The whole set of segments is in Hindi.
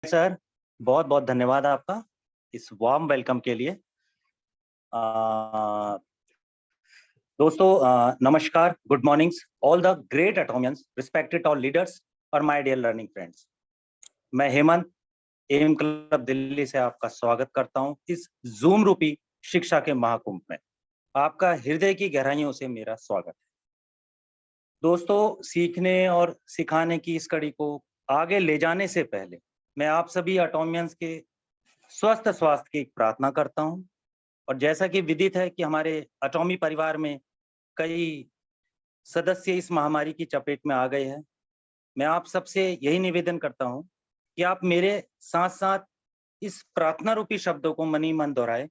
सर, बहुत बहुत धन्यवाद आपका इस वार्म वेलकम के लिए। अ, दोस्तों नमस्कार, good mornings all the great Atomians, respected all leaders और माय डियर लर्निंग फ्रेंड्स। मैं हेमंत एम क्लब दिल्ली से आपका स्वागत करता हूं इस जूम रूपी शिक्षा के महाकुंभ में। आपका हृदय की गहराइयों से मेरा स्वागत है। दोस्तों, सीखने और सिखाने की इस कड़ी को आगे ले जाने से पहले मैं आप सभी एटोमियंस के स्वस्थ स्वास्थ्य की प्रार्थना करता हूं। और जैसा कि विदित है कि हमारे एटॉमी परिवार में कई सदस्य इस महामारी की चपेट में आ गए हैं, मैं आप सबसे यही निवेदन करता हूं कि आप मेरे साथ साथ इस प्रार्थना रूपी शब्दों को मनी मन दोहराए,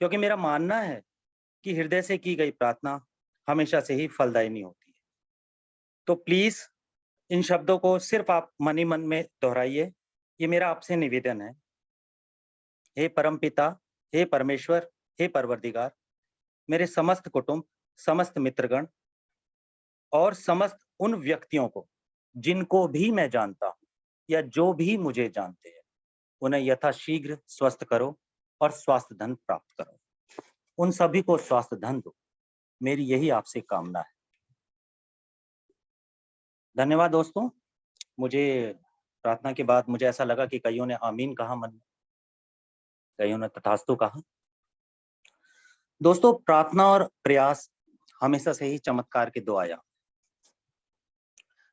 क्योंकि मेरा मानना है कि हृदय से की गई प्रार्थना हमेशा से ही फलदायिनी होती है। तो प्लीज इन शब्दों को सिर्फ आप मनी मन में दोहराइए, ये मेरा आपसे निवेदन है। हे परमपिता, हे परमेश्वर, हे परवरदिगार, मेरे समस्त कुटुंब, समस्त मित्रगण और समस्त उन व्यक्तियों को जिनको भी मैं जानता हूं या जो भी मुझे जानते हैं, उन्हें यथाशीघ्र स्वस्थ करो और स्वास्थ्य धन प्राप्त करो। उन सभी को स्वास्थ्य धन दो, मेरी यही आपसे कामना है। धन्यवाद दोस्तों। मुझे प्रार्थना के बाद मुझे ऐसा लगा कि कईयों ने आमीन कहा, मन में कईयों ने तथास्तु कहा। दोस्तों, प्रार्थना और प्रयास हमेशा से ही चमत्कार के दो आयाम।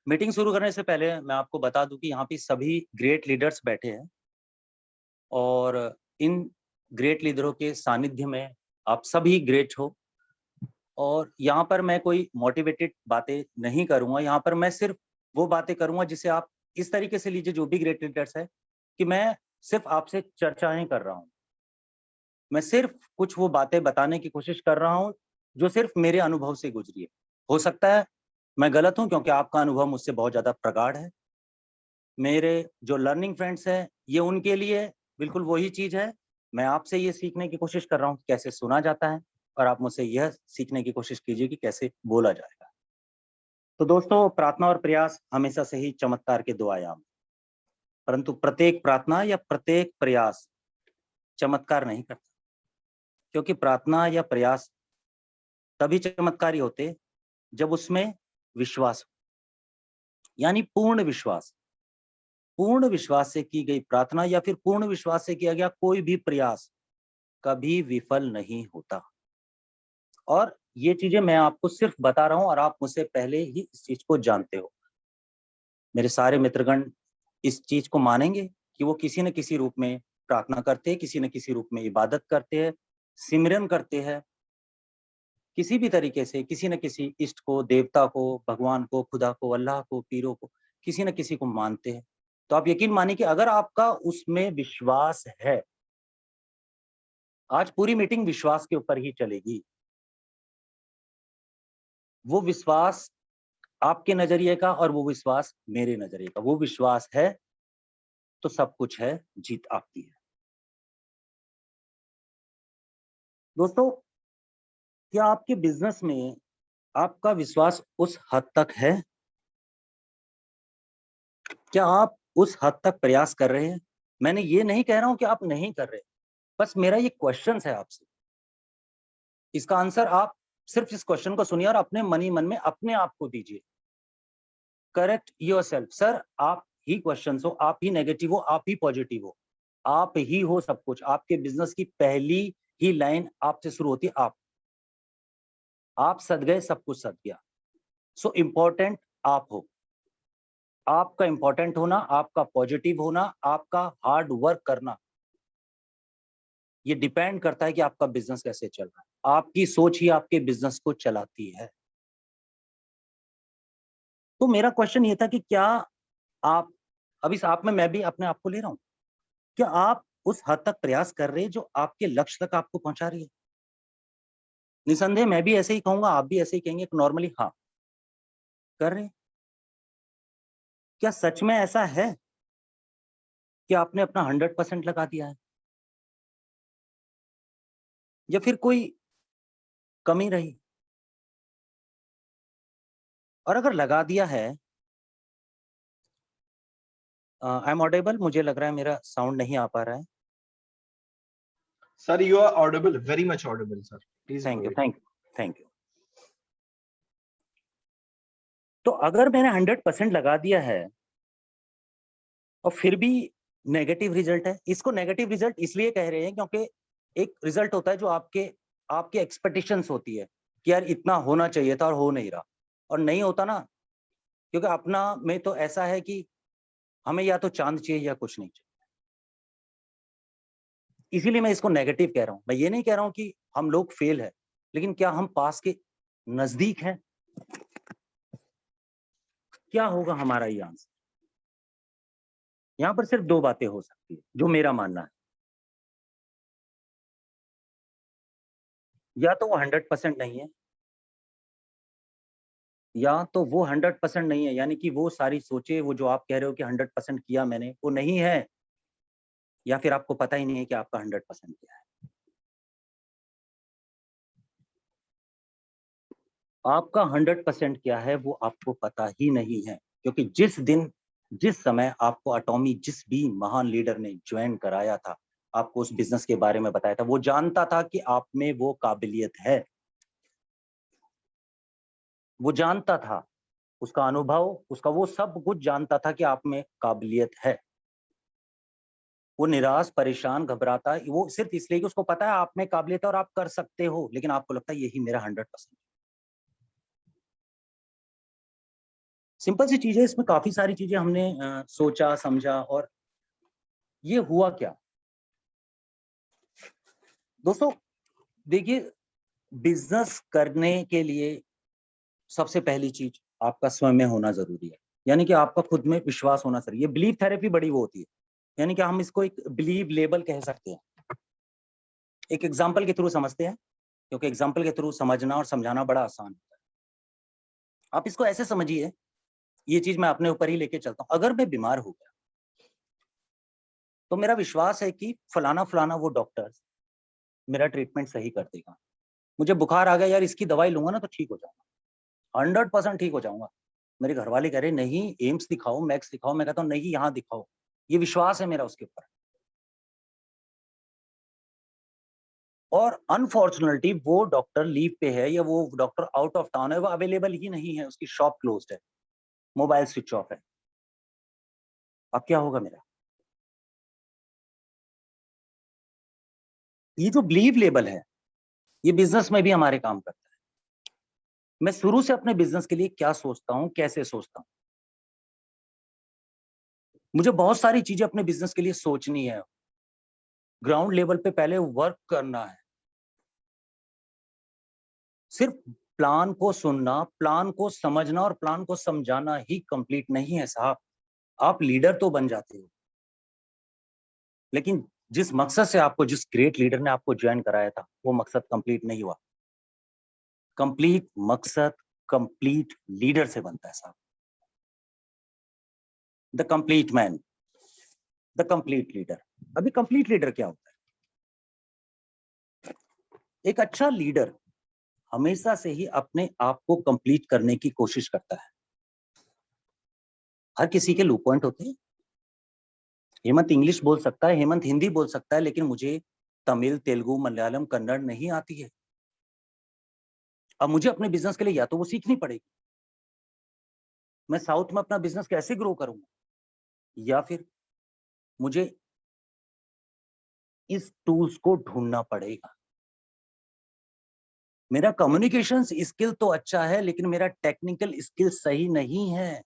मीटिंग शुरू करने से पहले मैं आपको बता दूं कि यहाँ पे सभी ग्रेट लीडर्स बैठे हैं और इन ग्रेट लीडरों के सानिध्य में आप सभी ग्रेट हो। और यहाँ पर मैं कोई मोटिवेटेड बातें नहीं करूंगा, यहाँ पर मैं सिर्फ वो बातें करूंगा जिसे आप इस तरीके से लीजिए, जो भी ग्रेट लीडर्स है, कि मैं सिर्फ आपसे चर्चाएं कर रहा हूँ। मैं सिर्फ कुछ वो बातें बताने की कोशिश कर रहा हूँ जो सिर्फ मेरे अनुभव से गुजरी है। हो सकता है मैं गलत हूँ, क्योंकि आपका अनुभव मुझसे बहुत ज्यादा प्रगाढ़ है। मेरे जो लर्निंग फ्रेंड्स हैं, ये उनके लिए बिल्कुल वही चीज है। मैं आपसे ये सीखने की कोशिश कर रहा हूँ कि कैसे सुना जाता है, और आप मुझसे यह सीखने की कोशिश कीजिए कि कैसे बोला जाएगा। तो दोस्तों, प्रार्थना और प्रयास हमेशा से ही चमत्कार के दो आयाम, परंतु प्रत्येक प्रार्थना या प्रत्येक प्रयास चमत्कार नहीं करता, क्योंकि प्रार्थना या प्रयास तभी चमत्कारी होते जब उसमें विश्वास हो, यानी पूर्ण विश्वास। पूर्ण विश्वास से की गई प्रार्थना या फिर पूर्ण विश्वास से किया गया कोई भी प्रयास कभी विफल नहीं होता। और ये चीजें मैं आपको सिर्फ बता रहा हूं, और आप मुझसे पहले ही इस चीज को जानते हो। मेरे सारे मित्रगण इस चीज को मानेंगे कि वो किसी न किसी रूप में प्रार्थना करते हैं, किसी न किसी रूप में इबादत करते हैं, सिमरन करते हैं, किसी भी तरीके से किसी न किसी इष्ट को, देवता को, भगवान को, खुदा को, अल्लाह को, पीरों को, किसी न किसी को मानते हैं। तो आप यकीन मानिए कि अगर आपका उसमें विश्वास है, आज पूरी मीटिंग विश्वास के ऊपर ही चलेगी। वो विश्वास आपके नजरिए का और वो विश्वास मेरे नजरिए का, वो विश्वास है तो सब कुछ है, जीत आपकी है। दोस्तों, क्या आपके बिजनेस में आपका विश्वास उस हद तक है? क्या आप उस हद तक प्रयास कर रहे हैं? मैंने ये नहीं कह रहा हूं कि आप नहीं कर रहे, बस मेरा ये क्वेश्चन है आपसे। इसका आंसर आप सिर्फ इस क्वेश्चन को सुनिए और अपने मनी मन में अपने आप को दीजिए। Correct yourself. सर, आप ही क्वेश्चन हो, आप ही नेगेटिव हो, आप ही पॉजिटिव हो, आप ही हो सब कुछ। आपके बिजनेस की पहली ही लाइन आपसे शुरू होती है, आप सद गए, सब कुछ सद गया। सो इम्पोर्टेंट आप हो, आपका इंपॉर्टेंट होना, आपका पॉजिटिव होना, आपका हार्ड वर्क करना, ये डिपेंड करता है कि आपका बिजनेस कैसे चल रहा है। आपकी सोच ही आपके बिजनेस को चलाती है। तो मेरा क्वेश्चन ये था कि क्या आप, अब इस आप में मैं भी अपने आप को ले रहा हूं, क्या आप उस हद तक प्रयास कर रहे हैं जो आपके लक्ष्य तक आपको पहुंचा रही है? निसंदेह मैं भी ऐसे ही कहूंगा, आप भी ऐसे ही कहेंगे नॉर्मली, हाँ कर रहे हैं। क्या सच में ऐसा है कि आपने अपना 100% लगा दिया है, या फिर कोई कमी रही? और अगर लगा दिया है, आई एम ऑडिबल? मुझे लग रहा है मेरा साउंड नहीं आ पा रहा है। Sir, you are audible, very much audible, sir. Please thank go you, ahead. Thank you, thank you. तो अगर मैंने 100% लगा दिया है और फिर भी नेगेटिव रिजल्ट है, इसको नेगेटिव रिजल्ट इसलिए कह रहे हैं क्योंकि एक रिजल्ट होता है जो आपके आपके एक्सपेक्टेशंस होती है कि यार इतना होना चाहिए था और हो नहीं रहा, और नहीं होता ना, क्योंकि अपना में तो ऐसा है कि हमें या तो चांद चाहिए या कुछ नहीं चाहिए। इसीलिए मैं इसको नेगेटिव कह रहा हूं। मैं ये नहीं कह रहा हूं कि हम लोग फेल है, लेकिन क्या हम पास के नजदीक हैं? क्या होगा हमारा ये आंसर? यहां पर सिर्फ दो बातें हो सकती है जो मेरा मानना है। या तो वो 100% नहीं है, या तो वो 100% नहीं है, यानी कि वो सारी सोचे, वो जो आप कह रहे हो कि 100% किया मैंने, वो नहीं है, या फिर आपको पता ही नहीं है कि आपका 100% क्या है। आपका 100% क्या है वो आपको पता ही नहीं है, क्योंकि जिस दिन जिस समय आपको अटॉमी जिस भी महान लीडर ने ज्वाइन कराया था, आपको उस बिजनेस के बारे में बताया था, वो जानता था कि आप में वो काबिलियत है। वो जानता था, उसका अनुभव, उसका वो सब कुछ जानता था कि आप में काबिलियत है। वो निराश, परेशान, घबराता, वो सिर्फ इसलिए कि उसको पता है आप में काबिलियत है और आप कर सकते हो, लेकिन आपको लगता है यही मेरा 100%। सिंपल सी चीज है, इसमें काफी सारी चीजें हमने सोचा समझा, और ये हुआ क्या दोस्तों? देखिए, बिजनेस करने के लिए सबसे पहली चीज आपका स्वयं में होना जरूरी है, यानी कि आपका खुद में विश्वास होना जरूरी है। बिलीव थेरेपी बड़ी वो होती है, यानी कि हम इसको एक बिलीव लेबल कह सकते हैं। एक एग्जाम्पल के थ्रू समझते हैं, क्योंकि एग्जाम्पल के थ्रू समझना और समझाना बड़ा आसान होता है। आप इसको ऐसे समझिए, ये चीज मैं अपने ऊपर ही लेके चलता हूँ। अगर मैं बीमार हो गया तो मेरा विश्वास है कि फलाना फलाना वो डॉक्टर मेरा ट्रीटमेंट सही कर देगा। मुझे बुखार आ गया, यार इसकी दवाई लूंगा ना तो ठीक हो जाऊंगा, 100% ठीक हो जाऊंगा। मेरे घर वाले कह रहे नहीं एम्स दिखाओ, मैक्स दिखाओ, मैं कहता हूँ नहीं यहाँ दिखाओ। ये विश्वास है मेरा उसके ऊपर। और अनफॉर्चुनेटली वो डॉक्टर लीव पे है, या वो डॉक्टर आउट ऑफ टाउन है, वो अवेलेबल ही नहीं है, उसकी शॉप क्लोज्ड है, मोबाइल स्विच ऑफ है। अब क्या होगा मेरा? ये जो बिलीव लेबल है, ये बिजनेस में भी हमारे काम करता है। मैं शुरू से अपने बिजनेस के लिए क्या सोचता हूँ, कैसे सोचता हूँ। मुझे बहुत सारी चीजें अपने बिजनेस के लिए सोचनी है, ग्राउंड लेवल पे पहले वर्क करना है। सिर्फ प्लान को सुनना, प्लान को समझना और प्लान को समझाना ही कंप्लीट नहीं है साहब। आप लीडर तो बन जाते हो, लेकिन जिस मकसद से आपको, जिस ग्रेट लीडर ने आपको ज्वाइन कराया था, वो मकसद कंप्लीट नहीं हुआ। कंप्लीट मकसद कंप्लीट लीडर से बनता है साहब। The complete man, the complete leader. अभी कंप्लीट लीडर क्या होता है? एक अच्छा लीडर हमेशा से ही अपने आप को कंप्लीट करने की कोशिश करता है। हर किसी के लो पॉइंट होते हैं। हेमंत इंग्लिश बोल सकता है, हेमंत हिंदी बोल सकता है, लेकिन मुझे तमिल, तेलुगु, मलयालम, कन्नड़ नहीं आती है। अब मुझे अपने बिजनेस के लिए या तो वो सीखनी पड़ेगी, मैं साउथ में अपना बिजनेस कैसे ग्रो करूंगा, या फिर मुझे इस टूल्स को ढूंढना पड़ेगा। मेरा कम्युनिकेशन स्किल तो अच्छा है, लेकिन मेरा टेक्निकल स्किल सही नहीं है।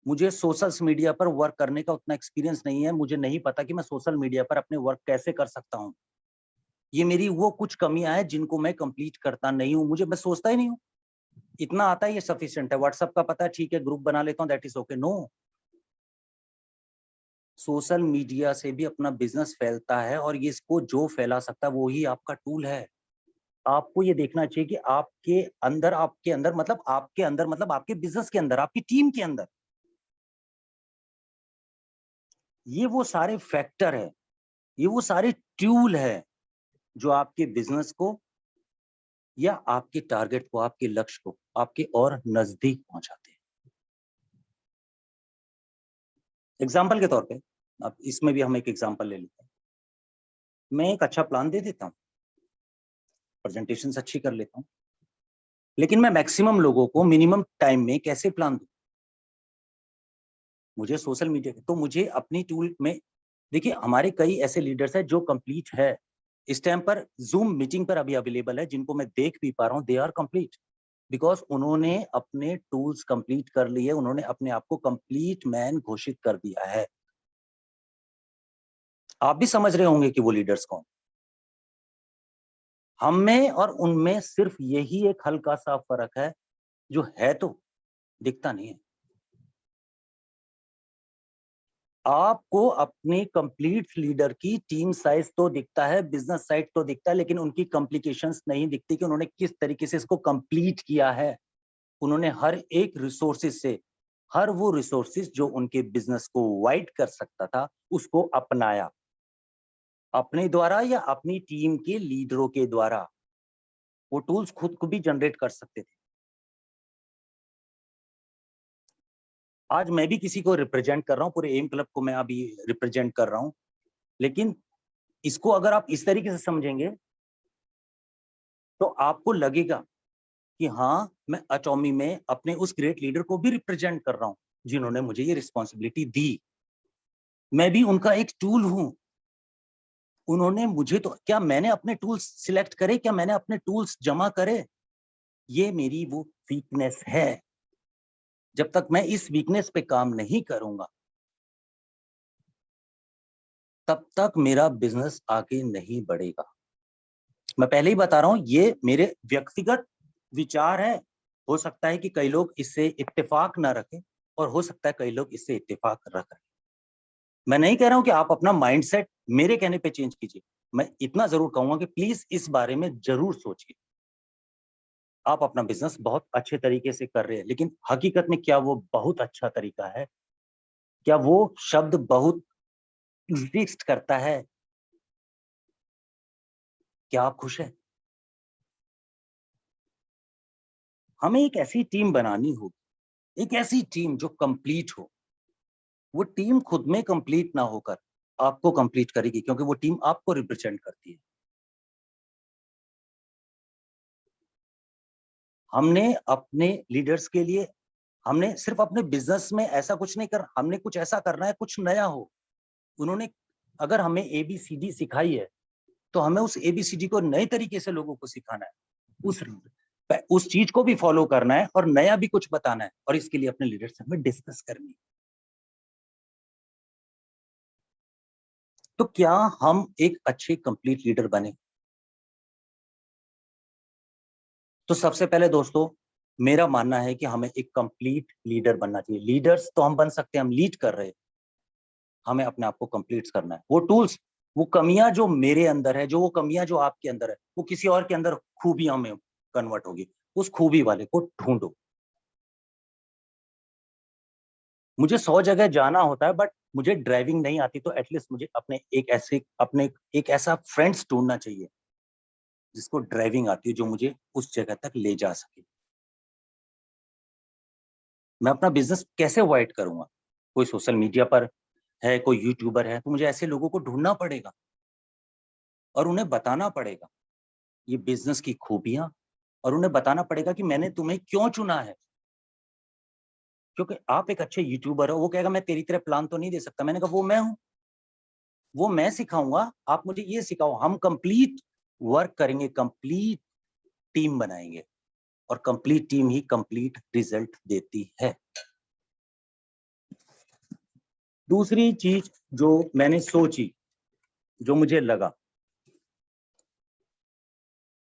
मुझे सोशल मीडिया पर वर्क करने का उतना एक्सपीरियंस नहीं है। मुझे नहीं पता कि मैं सोशल मीडिया पर अपने वर्क कैसे कर सकता हूँ। ये मेरी वो कुछ कमियां हैं जिनको मैं कंप्लीट करता नहीं हूँ। मैं सोचता ही नहीं हूँ, इतना आता है ये सफिशिएंट है। व्हाट्सएप का पता है, ठीक है, ग्रुप बना लेता हूँ, that is okay. No, social media से भी अपना बिजनेस फैलता है, और ये इसको जो फैला सकता है वो ही आपका टूल है। आपको ये देखना चाहिए कि आपके अंदर मतलब आपके बिजनेस के अंदर, आपकी टीम के अंदर, ये वो सारे फैक्टर है, ये वो सारे टूल है जो आपके बिजनेस को, या आपके टारगेट को, आपके लक्ष्य को आपके और नजदीक पहुंचाते हैं। एग्जाम्पल के तौर पे, अब इसमें भी हम एक एग्जाम्पल ले लेते हैं। मैं एक अच्छा प्लान दे देता हूँ, प्रेजेंटेशन अच्छी कर लेता हूँ, लेकिन मैं मैक्सिमम लोगों को मिनिमम टाइम में कैसे प्लान दूं? मुझे सोशल मीडिया तो मुझे अपनी टूल में, देखिए हमारे कई ऐसे लीडर्स हैं जो कंप्लीट है इस टाइम पर, जूम मीटिंग पर अभी अवेलेबल है, जिनको मैं देख भी पा रहा हूँ, दे आर कंप्लीट बिकॉज उन्होंने अपने टूल्स कंप्लीट कर लिए, उन्होंने अपने आप को कंप्लीट मैन घोषित कर दिया है। आप भी समझ रहे होंगे कि वो लीडर्स कौन। हम में और उनमें सिर्फ यही एक हल्का सा फर्क है, जो है तो दिखता नहीं है। आपको अपने कंप्लीट लीडर की टीम साइज तो दिखता है, बिजनेस साइड तो दिखता है, लेकिन उनकी कॉम्प्लिकेशंस नहीं दिखती कि उन्होंने किस तरीके से इसको कंप्लीट किया है। उन्होंने हर एक रिसोर्सेज से, हर वो रिसोर्सेज जो उनके बिजनेस को वाइड कर सकता था, उसको अपनाया, अपने द्वारा या अपनी टीम के लीडरों के द्वारा। वो टूल्स खुद को भी जनरेट कर सकते थे। आज मैं भी किसी को रिप्रेजेंट कर रहा हूँ, पूरे एम क्लब को मैं अभी रिप्रेजेंट कर रहा हूँ, लेकिन इसको अगर आप इस तरीके से समझेंगे तो आपको लगेगा कि हाँ, मैं एटॉमी में अपने उस ग्रेट लीडर को भी रिप्रेजेंट कर रहा हूँ, जिन्होंने मुझे ये रिस्पॉन्सिबिलिटी दी। मैं भी उनका एक टूल हूँ। उन्होंने मुझे, तो क्या मैंने अपने टूल्स सिलेक्ट करे, क्या मैंने अपने टूल्स जमा करे? ये मेरी वो वीकनेस है। जब तक मैं इस वीकनेस पे काम नहीं करूंगा, तब तक मेरा बिजनेस आगे नहीं बढ़ेगा। मैं पहले ही बता रहा हूं, ये मेरे व्यक्तिगत विचार है। हो सकता है कि कई लोग इससे इत्तेफाक ना रखें, और हो सकता है कई लोग इससे इत्तेफाक रखें। मैं नहीं कह रहा हूं कि आप अपना माइंडसेट मेरे कहने पे चेंज कीजिए। मैं इतना जरूर कहूंगा कि प्लीज इस बारे में जरूर सोचिए। आप अपना बिजनेस बहुत अच्छे तरीके से कर रहे हैं, लेकिन हकीकत में क्या वो बहुत अच्छा तरीका है? क्या वो शब्द बहुत एग्जिस्ट करता है? क्या आप खुश हैं? हमें एक ऐसी टीम बनानी होगी, एक ऐसी टीम जो कंप्लीट हो। वो टीम खुद में कंप्लीट ना होकर आपको कंप्लीट करेगी, क्योंकि वो टीम आपको रिप्रेजेंट करती है। हमने अपने लीडर्स के लिए, हमने सिर्फ अपने बिजनेस में ऐसा कुछ नहीं कर, हमने कुछ ऐसा करना है, कुछ नया हो। उन्होंने अगर हमें एबीसीडी सिखाई है, तो हमें उस एबीसीडी को नए तरीके से लोगों को सिखाना है, उस चीज को भी फॉलो करना है, और नया भी कुछ बताना है, और इसके लिए अपने लीडर से हमें डिस्कस करनी है। तो क्या हम एक अच्छे कंप्लीट लीडर बने? तो सबसे पहले दोस्तों, मेरा मानना है कि हमें एक कंप्लीट लीडर बनना चाहिए। लीडर्स तो हम बन सकते हैं, हम लीड कर रहे हैं, हमें अपने आप को कंप्लीट करना है। वो टूल्स, वो कमियां जो मेरे अंदर है, जो वो कमियां जो आपके अंदर है, वो किसी और के अंदर खूबियां में कन्वर्ट होगी। उस खूबी वाले को ढूंढो। मुझे 100 जगह जाना होता है, बट मुझे ड्राइविंग नहीं आती, तो एटलीस्ट मुझे अपने एक ऐसा फ्रेंड्स ढूंढना चाहिए जिसको ड्राइविंग आती है, जो मुझे उस जगह तक ले जा सके। मैं अपना बिजनेस कैसे वाइड करूंगा? कोई सोशल मीडिया पर है, कोई यूट्यूबर है, तो मुझे ऐसे लोगों को ढूंढना पड़ेगा और उन्हें बताना पड़ेगा ये बिजनेस की खूबियां, और उन्हें बताना पड़ेगा कि मैंने तुम्हें क्यों चुना है। क्योंकि आप एक अच्छे यूट्यूबर हो, वो कहेगा मैं तेरी तरह प्लान तो नहीं दे सकता। मैंने कहा वो मैं हूं, वो मैं सिखाऊंगा, आप मुझे ये सिखाओ। हम कंप्लीट वर्क करेंगे, कंप्लीट टीम बनाएंगे, और कंप्लीट टीम ही कंप्लीट रिजल्ट देती है। दूसरी चीज जो मैंने सोची, जो मुझे लगा,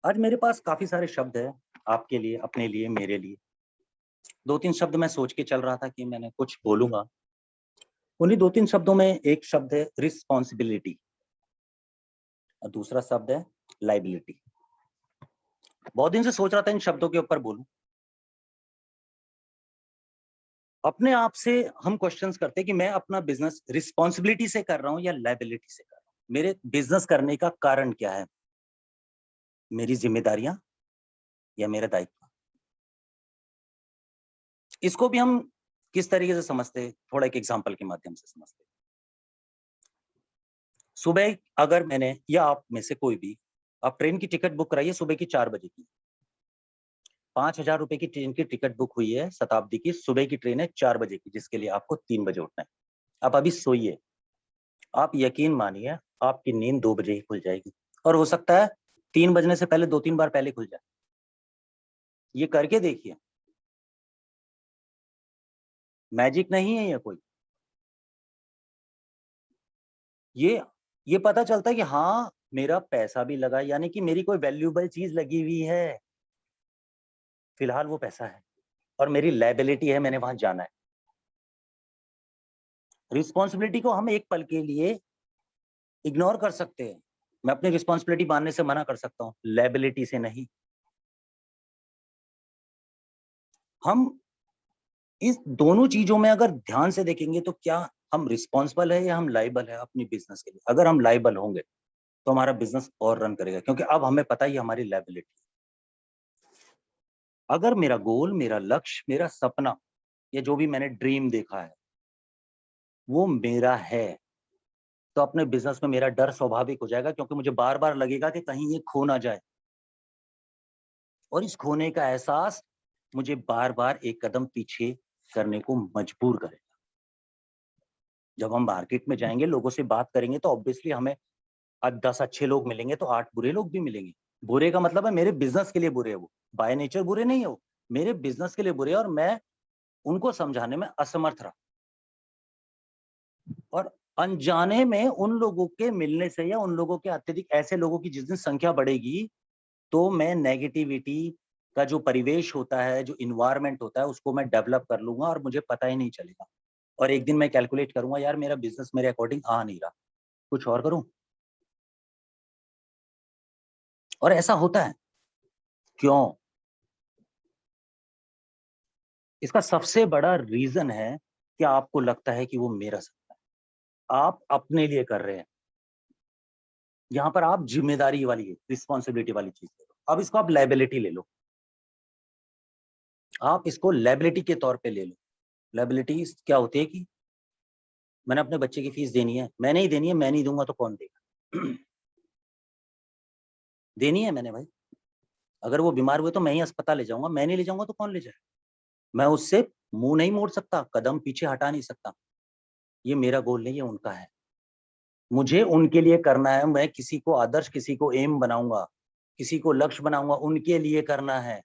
आज मेरे पास काफी सारे शब्द हैं आपके लिए, अपने लिए, मेरे लिए। 2-3 शब्द मैं सोच के चल रहा था कि मैंने कुछ बोलूंगा। उन्हीं 2-3 शब्दों में एक शब्द है रिस्पॉन्सिबिलिटी, और दूसरा शब्द है लाइबिलिटी। बहुत दिन से सोच रहा था इन शब्दों के ऊपर बोलूं। अपने आप से हम क्वेश्चंस करते हैं कि मैं अपना बिजनेस रिस्पॉन्सिबिलिटी से कर रहा हूं या लाइबिलिटी से कर रहा हूं? मेरे बिजनेस करने का कारण क्या है? मेरी जिम्मेदारियां या मेरा दायित्व? इसको भी हम किस तरीके से समझते हैं, थोड़ा एक एग्जांपल के माध्यम से समझते हैं। सुबह अगर मैंने या आप में से कोई भी, आप ट्रेन की टिकट बुक कराइए सुबह की 4 बजे की, 5,000 रुपए की ट्रेन की टिकट बुक हुई है शताब्दी की, सुबह की ट्रेन है 4 बजे की, जिसके लिए आपको 3 बजे उठना है। आप अभी सोइए, आप यकीन मानिए आपकी नींद 2 बजे ही खुल जाएगी, और हो सकता है 3 बजने से पहले 2-3 बार पहले खुल जाए। ये करके देखिए, मैजिक नहीं है ये कोई। ये पता चलता है कि हाँ मेरा पैसा भी लगा, यानी कि मेरी कोई वैल्यूएबल चीज लगी हुई है, फिलहाल वो पैसा है और मेरी लायबिलिटी है, मैंने वहां जाना है। रिस्पॉन्सिबिलिटी को हम एक पल के लिए इग्नोर कर सकते हैं, मैं अपनी रिस्पॉन्सिबिलिटी मानने से मना कर सकता हूँ, लायबिलिटी से नहीं। हम इस दोनों चीजों में अगर ध्यान से देखेंगे तो क्या हम रिस्पॉन्सिबल है या हम लाइबल है अपनी बिजनेस के लिए। अगर हम लाइबल होंगे तो हमारा बिजनेस और रन करेगा, क्योंकि अब हमें पता ही हमारी लायबिलिटी। अगर मेरा गोल, मेरा लक्ष्य, मेरा सपना, या जो भी मैंने ड्रीम देखा है वो मेरा है, तो अपने बिजनेस में मेरा डर स्वाभाविक हो जाएगा, क्योंकि मुझे बार बार लगेगा कि कहीं ये खो ना जाए, और इस खोने का एहसास मुझे बार बार एक कदम पीछे करने को मजबूर करेगा। जब हम मार्केट में जाएंगे, लोगों से बात करेंगे, तो ऑब्वियसली हमें 10 अच्छे लोग मिलेंगे तो 8 बुरे लोग भी मिलेंगे। बुरे का मतलब है मेरे बिजनेस के लिए बुरे है, वो बाय नेचर बुरे नहीं है, वो मेरे बिजनेस के लिए बुरे है, और मैं उनको समझाने में असमर्थ रहा। और अनजाने में उन लोगों के मिलने से, या उन लोगों के अत्यधिक ऐसे लोगों की जिस दिन संख्या बढ़ेगी, तो मैं नेगेटिविटी का जो परिवेश होता है, जो इन्वायरमेंट होता है, उसको मैं डेवलप कर लूंगा और मुझे पता ही नहीं चलेगा। और एक दिन मैं कैलकुलेट करूंगा, यार मेरा बिजनेस मेरे अकॉर्डिंग आ नहीं रहा, कुछ और करूं। और ऐसा होता है क्यों? इसका सबसे बड़ा रीजन है कि आपको लगता है कि वो मेरा सपना है, आप अपने लिए कर रहे हैं। यहां पर आप जिम्मेदारी वाली, रिस्पॉन्सिबिलिटी वाली चीज ले लो। अब इसको आप लायबिलिटी ले लो, आप इसको लायबिलिटी के तौर पे ले लो। लायबिलिटी क्या होती है कि मैंने अपने बच्चे की फीस देनी है, मैंने ही देनी है, मैं नहीं दूंगा तो कौन देगा? देनी है मैंने भाई, अगर वो बीमार हुए तो मैं ही अस्पताल ले जाऊंगा, मैं नहीं ले जाऊंगा तो कौन ले जाएगा? मैं उससे मुंह नहीं मोड़ सकता, कदम पीछे हटा नहीं सकता। ये मेरा गोल नहीं है, उनका है, मुझे उनके लिए करना है। मैं किसी को आदर्श, किसी को एम बनाऊंगा, किसी को लक्ष्य बनाऊंगा, उनके लिए करना है।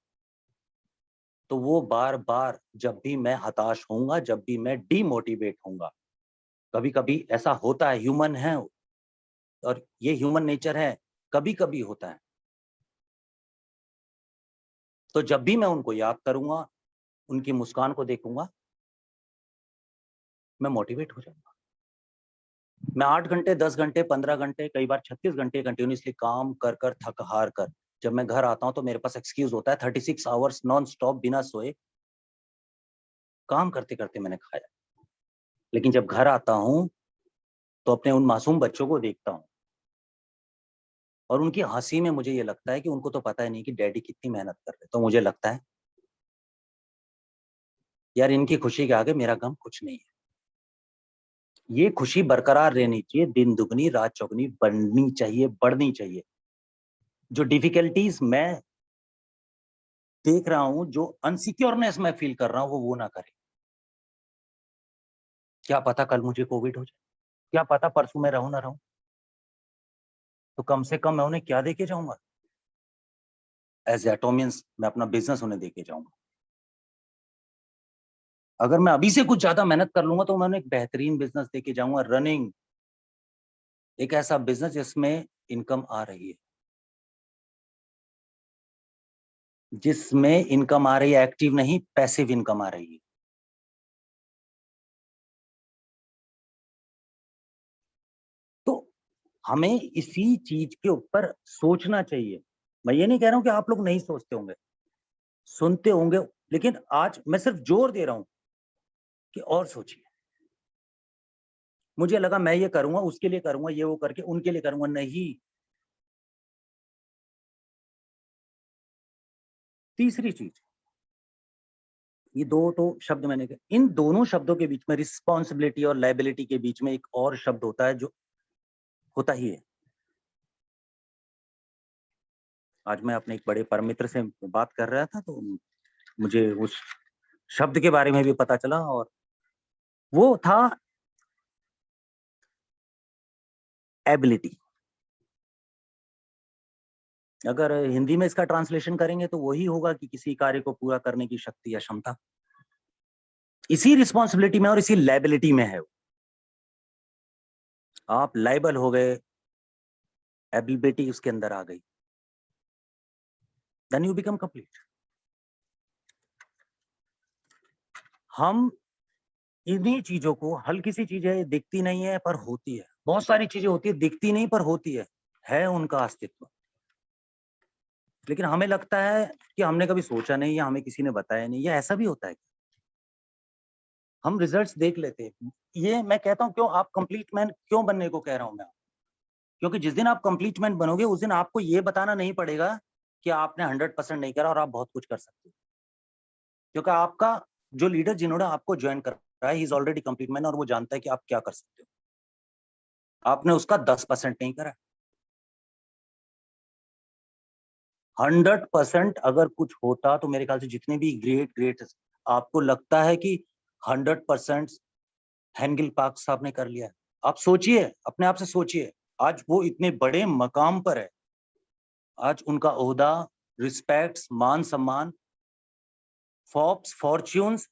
तो वो बार बार जब भी मैं हताश होऊंगा, जब भी मैं डीमोटिवेट होऊंगा, कभी कभी ऐसा होता है, ह्यूमन है और ये ह्यूमन नेचर है, कभी कभी होता है। तो जब भी मैं उनको याद करूंगा, उनकी मुस्कान को देखूंगा, मैं मोटिवेट हो जाऊंगा। मैं 8 घंटे, 10 घंटे, 15 घंटे, कई बार 36 घंटे कंटिन्यूसली काम कर कर थक हार कर जब मैं घर आता हूं, तो मेरे पास एक्सक्यूज होता है 36 आवर्स नॉन स्टॉप बिना सोए काम करते करते मैंने खाया। लेकिन जब घर आता हूं तो अपने उन मासूम बच्चों को देखता हूं, और उनकी हंसी में मुझे ये लगता है कि उनको तो पता ही नहीं कि डैडी कितनी मेहनत कर रहे हैं। तो मुझे लगता है यार इनकी खुशी के आगे मेरा गम कुछ नहीं है। ये खुशी बरकरार रहनी चाहिए, दिन दुगनी रात चौगनी बढ़नी चाहिए, बढ़नी चाहिए। जो डिफिकल्टीज मैं देख रहा हूं, जो अनसिक्योरनेस मैं फील कर रहा हूं, वो ना करे। क्या पता कल मुझे कोविड हो जाए, क्या पता परसों मैं रहूं ना रहूं, तो कम से कम मैं उन्हें क्या देके जाऊंगा? एज एटोमियंस मैं अपना बिजनेस उन्हें देके जाऊंगा। अगर मैं अभी से कुछ ज्यादा मेहनत कर लूंगा तो मैं उन्हें एक बेहतरीन बिजनेस देके जाऊंगा, रनिंग, एक ऐसा बिजनेस जिसमें इनकम आ रही है, जिसमें इनकम आ रही है, एक्टिव नहीं पैसिव इनकम आ रही है। तो हमें इसी चीज के ऊपर सोचना चाहिए। मैं ये नहीं कह रहा हूं कि आप लोग नहीं सोचते होंगे, सुनते होंगे, लेकिन आज मैं सिर्फ जोर दे रहा हूं कि और सोचिए। मुझे लगा मैं ये करूंगा, उसके लिए करूंगा, ये वो करके उनके लिए करूंगा, नहीं। तीसरी चीज, ये दो तो शब्द मैंने कहे। इन दोनों शब्दों के बीच में, रिस्पॉन्सिबिलिटी और लायबिलिटी के बीच में, एक और शब्द होता है जो होता ही है। आज मैं अपने एक बड़े परम मित्र से बात कर रहा था, तो मुझे उस शब्द के बारे में भी पता चला, और वो था एबिलिटी। अगर हिंदी में इसका ट्रांसलेशन करेंगे तो वही होगा कि किसी कार्य को पूरा करने की शक्ति या क्षमता। इसी रिस्पॉन्सिबिलिटी में और इसी लायबिलिटी में है। आप लायबल हो गए, एबिलिटी उसके अंदर आ गई, देन यू बिकम कंप्लीट। हम इन्हीं चीजों को, हल्की सी चीजें दिखती नहीं है पर होती है, बहुत सारी चीजें होती है दिखती नहीं पर होती है उनका अस्तित्व। लेकिन हमें लगता है कि हमने कभी सोचा नहीं, या हमें किसी ने बताया नहीं, या ऐसा भी होता है। हम रिजल्ट्स देख लेते हैं। ये मैं कहता हूँ, क्यों आप कंप्लीट मैन क्यों बनने को कह रहा हूं मैं, क्योंकि जिस दिन आप कंप्लीट मैन बनोगे उस दिन आपको ये बताना नहीं पड़ेगा कि आपने 100% नहीं करा और आप बहुत कुछ कर सकते हो। क्योंकि आपका जो लीडर जिन्होंने आपको ज्वाइन करा है, he is already complete man, और वो जानता है कि आप क्या कर सकते हो। आपने उसका 10% नहीं करा। 100% अगर कुछ होता तो मेरे ख्याल से जितने भी ग्रेट आपको लगता है कि 100% हेंगिल पार्क साहब ने कर लिया है। आप सोचिए, अपने आप से सोचिए, आज वो इतने बड़े मकाम पर है, आज उनका ओहदा, रिस्पेक्ट, मान सम्मान, फोर्ब्स, फॉर्च्यून्स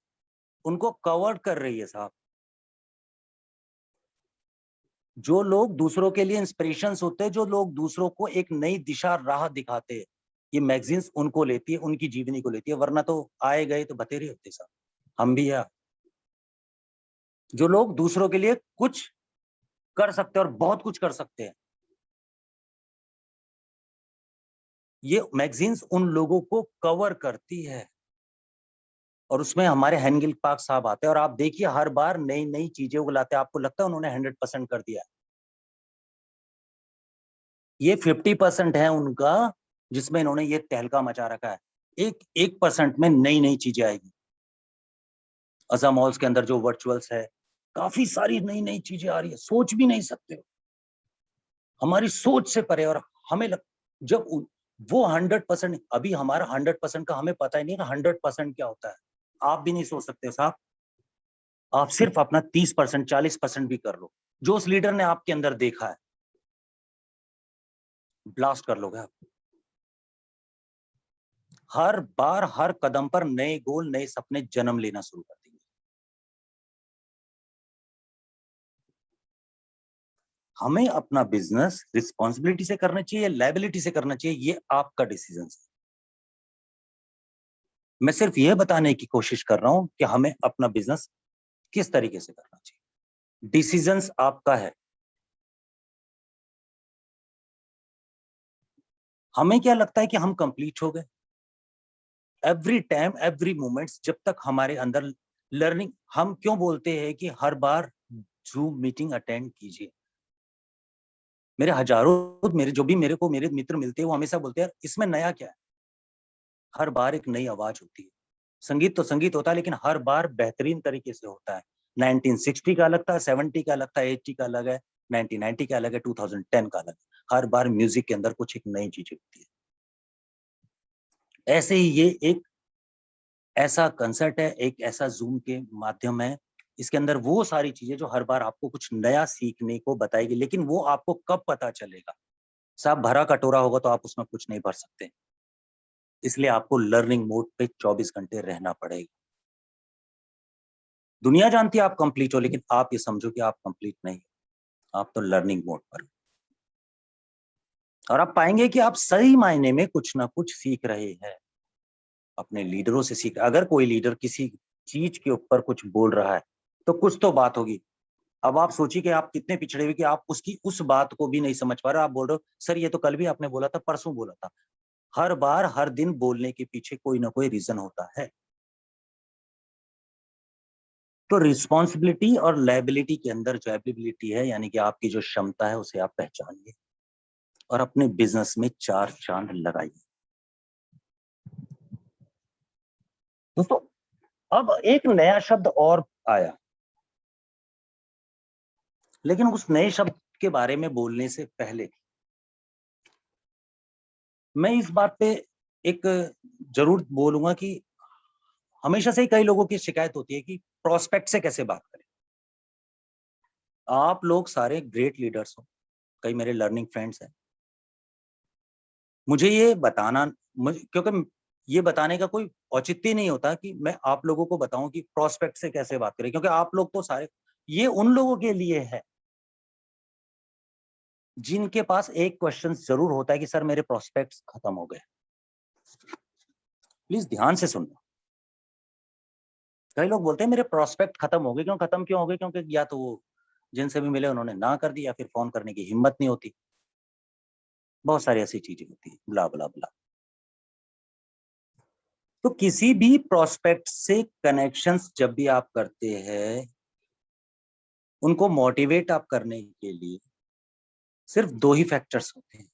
उनको कवर कर रही है साहब। जो लोग दूसरों के लिए इंस्पिरेशंस होते हैं, जो लोग दूसरों को एक नई दिशा राह दिखाते हैं, ये मैगजीन्स उनको लेती है, उनकी जीवनी को लेती है, वरना तो आए गए तो बतेरे होते साहब। हम भी है। जो लोग दूसरों के लिए कुछ कर सकते हैं और बहुत कुछ कर सकते हैं, ये मैगजीन्स उन लोगों को कवर करती है। और उसमें हमारे हेंगिल पार्क साहब आते हैं, और आप देखिए हर बार नई नई चीजें वो लाते हैं। आपको लगता है उन्होंने 100% कर दिया? ये 50% है उनका, जिसमें इन्होंने ये तहलका मचा रखा है। 1% में नई नई चीजें आएगी। अज़ा मॉल्स के अंदर जो वर्चुअल्स है, काफी सारी नई नई चीजें आ रही है, सोच भी नहीं सकते, हमारी सोच से परे। और हमें जब वो 100%, अभी हमारा 100% का हमें पता ही नहीं ना 100% क्या होता है। आप भी नहीं सोच सकते साहब। आप सिर्फ अपना 30%, 40% भी कर लो, जो उस लीडर ने आपके अंदर देखा है, ब्लास्ट कर लोगे आप। हर बार, हर कदम पर नए गोल, नए सपने जन्म लेना शुरू कर देंगे। हमें अपना बिजनेस रिस्पॉन्सिबिलिटी से करना चाहिए, लायबिलिटी से करना चाहिए, ये आपका डिसीजन है। मैं सिर्फ यह बताने की कोशिश कर रहा हूं कि हमें अपना बिजनेस किस तरीके से करना चाहिए। डिसीजंस आपका है। हमें क्या लगता है कि हम कंप्लीट हो गए? एवरी टाइम, एवरी मोमेंट्स, जब तक हमारे अंदर लर्निंग, हम क्यों बोलते हैं कि हर बार जूम मीटिंग अटेंड कीजिए? मेरे हजारों, मेरे जो भी मेरे को मेरे मित्र मिलते हैं, वो हमेशा बोलते हैं इसमें नया क्या है? हर बार एक नई आवाज होती है। संगीत तो संगीत होता है, लेकिन हर बार बेहतरीन तरीके से होता है। 1960 का अलग था, 70 का अलग था, 80 का अलग है, 1990 का अलग है, 2010 का अलग है। हर बार म्यूजिक के अंदर कुछ एक नई चीज होती है। ऐसे ही ये एक ऐसा कंसर्ट है, एक ऐसा जूम के माध्यम है, इसके अंदर वो सारी चीजें जो हर बार आपको कुछ नया सीखने को बताएगी। लेकिन वो आपको कब पता चलेगा? साहब, भरा कटोरा होगा तो आप उसमें कुछ नहीं भर सकते। इसलिए आपको लर्निंग मोड पे 24 घंटे रहना पड़ेगा। दुनिया जानती है आप कंप्लीट हो, लेकिन आप ये समझो कि आप कंप्लीट नहीं, आप तो लर्निंग मोड पर। और आप पाएंगे कि आप सही मायने में कुछ ना कुछ सीख रहे हैं, अपने लीडरों से सीख। अगर कोई लीडर किसी चीज के ऊपर कुछ बोल रहा है तो कुछ तो बात होगी। अब आप सोचिए कि आप कितने पिछड़े हुए कि आप उसकी उस बात को भी नहीं समझ पा रहे। आप बोल रहे हो सर ये तो कल भी आपने बोला था, परसों बोला था। हर बार, हर दिन बोलने के पीछे कोई ना कोई रीजन होता है। तो रिस्पॉन्सिबिलिटी और लायबिलिटी के अंदर जो एबिलिटी है, यानी कि आपकी जो क्षमता है, उसे आप पहचानिए और अपने बिजनेस में 4 चांद लगाइए। दोस्तों, अब एक नया शब्द और आया, लेकिन उस नए शब्द के बारे में बोलने से पहले मैं इस बात पे एक जरूर बोलूंगा कि हमेशा से ही कई लोगों की शिकायत होती है कि प्रोस्पेक्ट से कैसे बात करें। आप लोग सारे ग्रेट लीडर्स हो, कई मेरे लर्निंग फ्रेंड्स हैं। मुझे ये बताना, क्योंकि ये बताने का कोई औचित्य नहीं होता कि मैं आप लोगों को बताऊं कि प्रोस्पेक्ट से कैसे बात करें, क्योंकि आप लोग तो सारे, ये उन लोगों के लिए है जिनके पास एक क्वेश्चन जरूर होता है कि सर मेरे प्रोस्पेक्ट्स खत्म हो गए। प्लीज ध्यान से सुनना। कई लोग बोलते हैं मेरे प्रोस्पेक्ट खत्म हो गए। क्यों खत्म क्यों हो गए? क्योंकि या तो वो जिनसे भी मिले उन्होंने ना कर दी, या फिर फोन करने की हिम्मत नहीं होती। बहुत सारी ऐसी चीजें होती है, ब्ला ब्ला ब्ला। तो किसी भी प्रोस्पेक्ट से कनेक्शंस जब भी आप करते हैं, उनको मोटिवेट आप करने के लिए सिर्फ दो ही फैक्टर्स होते हैं,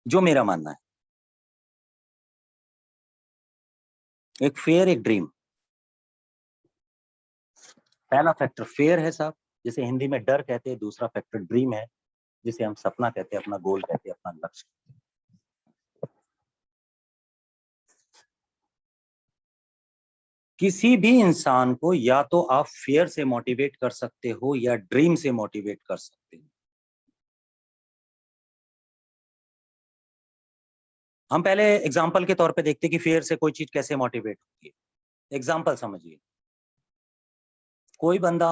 जो मेरा मानना है। एक फेयर, एक ड्रीम। पहला फैक्टर फेयर है साहब, जिसे हिंदी में डर कहते हैं। दूसरा फैक्टर ड्रीम है, जिसे हम सपना कहते हैं, अपना गोल कहते हैं, अपना लक्ष्य। किसी भी इंसान को या तो आप फेयर से मोटिवेट कर सकते हो या ड्रीम से मोटिवेट कर सकते हो। हम पहले एग्जाम्पल के तौर पे देखते हैं कि फेयर से कोई चीज कैसे मोटिवेट होती है। एग्जाम्पल समझिए, कोई बंदा,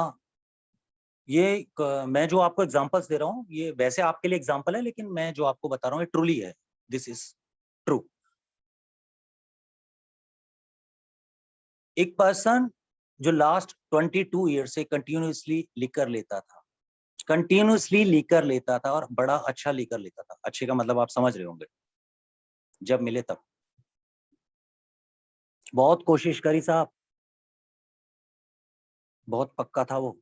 मैं जो आपको एग्जांपल्स दे रहा हूँ ये वैसे आपके लिए एग्जांपल है, लेकिन मैं जो आपको बता रहा हूँ ये ट्रूली है। This is true. एक पर्सन जो लास्ट 22 ईयर से कंटिन्यूअसली लिकर लेता था, कंटिन्यूअसली लिकर लेता था, और बड़ा अच्छा लिकर लेता था। अच्छे का मतलब आप समझ रहे होंगे, जब मिले तब बहुत कोशिश करी साहब, बहुत पक्का था वो,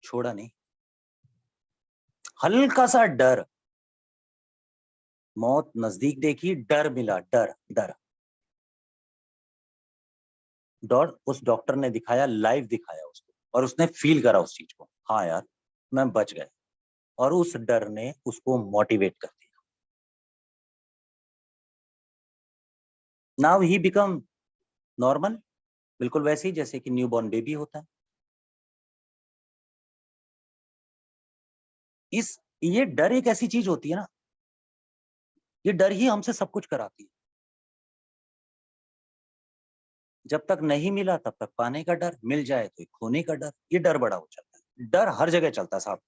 छोड़ा नहीं। हल्का सा डर, मौत नजदीक देखी, डर मिला, डर डर डर। उस डॉक्टर ने दिखाया, लाइव दिखाया उसको, और उसने फील करा उस चीज को, हाँ यार मैं बच गया। और उस डर ने उसको मोटिवेट कर दिया। नाउ ही बिकम नॉर्मल, बिल्कुल वैसे ही जैसे कि न्यूबॉर्न बेबी होता है। ये डर एक ऐसी चीज होती है ना, ये डर ही हमसे सब कुछ कराती है। जब तक नहीं मिला तब तक पाने का डर, मिल जाए तो खोने का डर, ये डर बड़ा हो जाता है। डर हर जगह चलता है साहब।